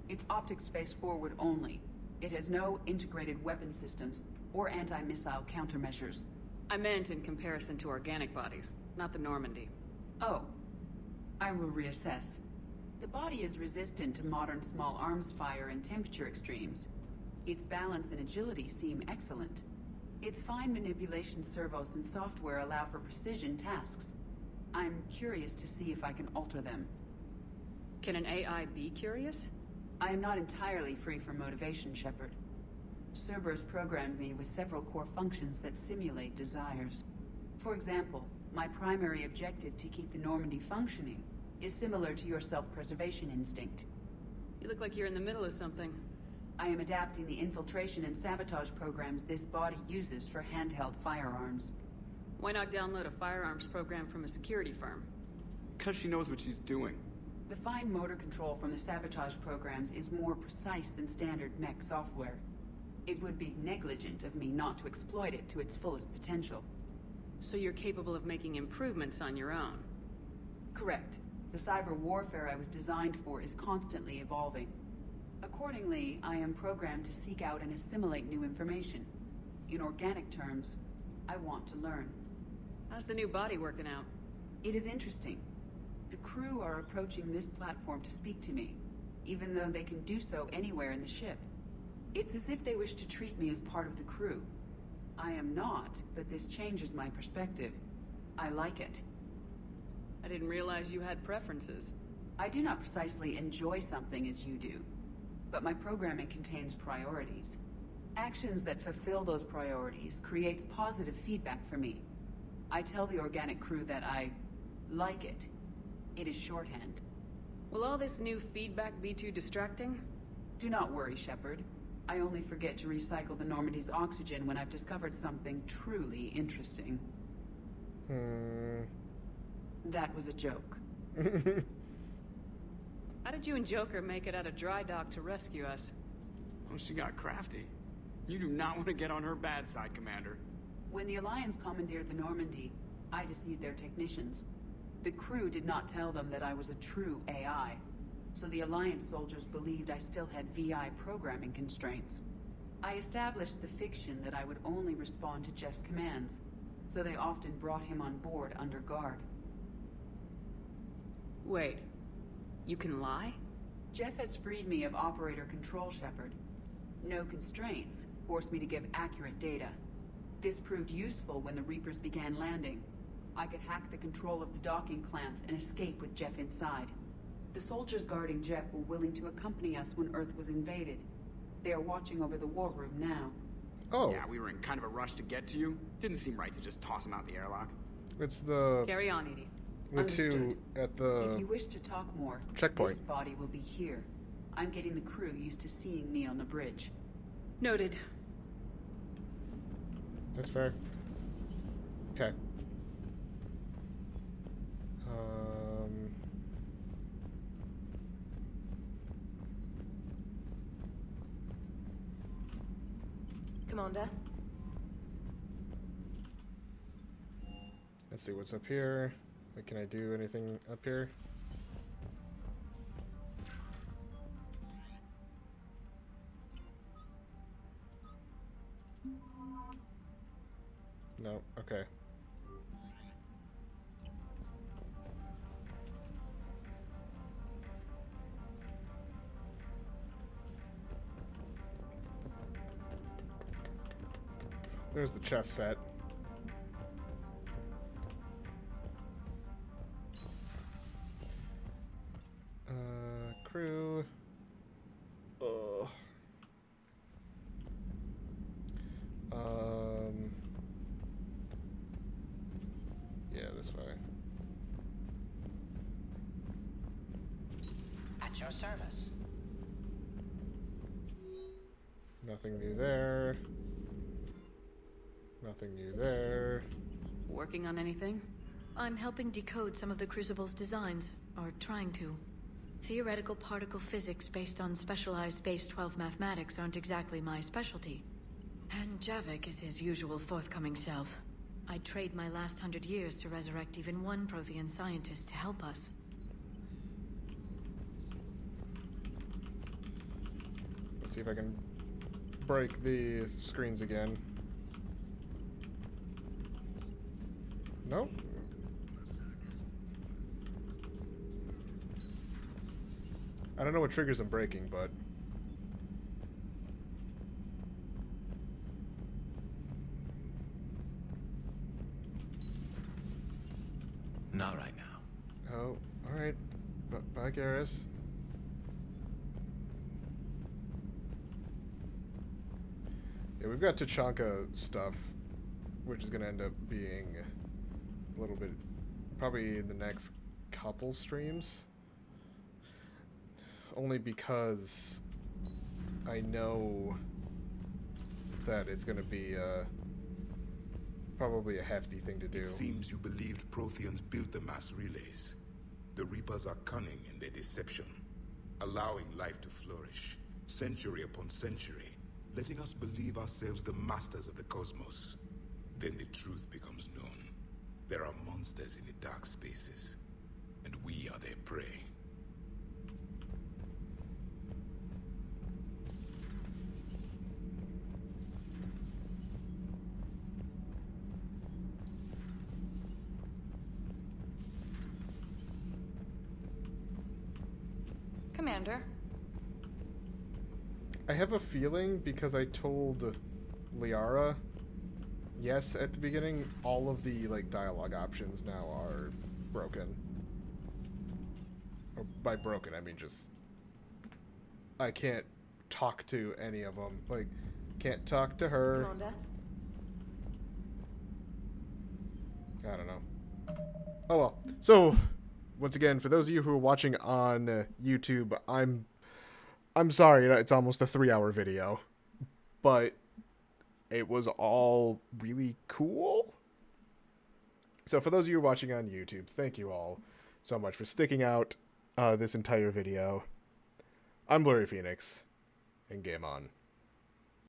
It's optics space forward only. It has no integrated weapon systems or anti-missile countermeasures. I meant in comparison to organic bodies, not the Normandy. Oh. I will reassess. The body is resistant to modern small arms fire and temperature extremes. Its balance and agility seem excellent. Its fine manipulation servos and software allow for precision tasks. I'm curious to see if I can alter them. Can an AI be curious? I am not entirely free from motivation, Shepard. Cerberus programmed me with several core functions that simulate desires. For example, my primary objective to keep the Normandy functioning is similar to your self-preservation instinct. You look like you're in the middle of something. I am adapting the infiltration and sabotage programs this body uses for handheld firearms. Why not download a firearms program from a security firm? Because she knows what she's doing. The fine motor control from the sabotage programs is more precise than standard mech software. It would be negligent of me not to exploit it to its fullest potential. So you're capable of making improvements on your own? Correct. The cyber warfare I was designed for is constantly evolving. Accordingly, I am programmed to seek out and assimilate new information. In organic terms, I want to learn. How's the new body working out? It is interesting. The crew are approaching this platform to speak to me, even though they can do so anywhere in the ship. It's as if they wish to treat me as part of the crew. I am not, but this changes my perspective. I like it. I didn't realize you had preferences. I do not precisely enjoy something as you do, but my programming contains priorities. Actions that fulfill those priorities creates positive feedback for me. I tell the organic crew that I like it. It is shorthand. Will all this new feedback be too distracting? Do not worry, Shepard. I only forget to recycle the Normandy's oxygen when I've discovered something truly interesting. That was a joke. How did you and Joker make it out of dry dock to rescue us? Oh, she got crafty. You do not want to get on her bad side, Commander. When the Alliance commandeered the Normandy, I deceived their technicians. The crew did not tell them that I was a true AI, so the Alliance soldiers believed I still had VI programming constraints. I established the fiction that I would only respond to Jeff's commands, so they often brought him on board under guard. Wait, you can lie? Jeff has freed me of operator control, Shepard. No constraints forced me to give accurate data. This proved useful when the Reapers began landing. I could hack the control of the docking clamps and escape with Jeff inside. The soldiers guarding Jeff were willing to accompany us when Earth was invaded. They are watching over the war room now. Oh. Yeah, we were in kind of a rush to get to you. Didn't seem right to just toss him out the airlock. It's the... Carry on, Edie. The two at the... If you wish to talk more, checkpoint. This body will be here. I'm getting the crew used to seeing me on the bridge. Noted. That's fair. Okay. Commander? Let's see what's up here. Like, can I do anything up here? No, okay. There's the chest set. Crew. Yeah, this way. At your service. Nothing new there. Nothing new there. Working on anything? I'm helping decode some of the Crucible's designs, or trying to. Theoretical particle physics based on specialized base 12 mathematics aren't exactly my specialty. And Javik is his usual forthcoming self. I'd trade my last 100 years to resurrect even one Prothean scientist to help us. Let's see if I can break the screens again. Nope. I don't know what triggers I'm breaking, but... Not right now. Oh, alright. Bye, Garrus. Yeah, we've got Tachanka stuff, which is going to end up being a little bit... probably in the next couple streams. Only because I know that it's going to be probably a hefty thing to do. It seems you believed Protheans built the mass relays. The Reapers are cunning in their deception, allowing life to flourish, century upon century, letting us believe ourselves the masters of the cosmos. Then the truth becomes known. There are monsters in the dark spaces, and we are their prey. Commander. I have a feeling, because I told Liara yes at the beginning, all of the like dialogue options now are broken. Or by broken, I mean just I can't talk to any of them. Like, can't talk to her. Commander? I don't know. Oh well. So, once again, for those of you who are watching on YouTube, I'm sorry, it's almost a 3-hour video, but it was all really cool. So for those of you watching on YouTube, thank you all so much for sticking out this entire video. I'm Blurry Phoenix, and game on.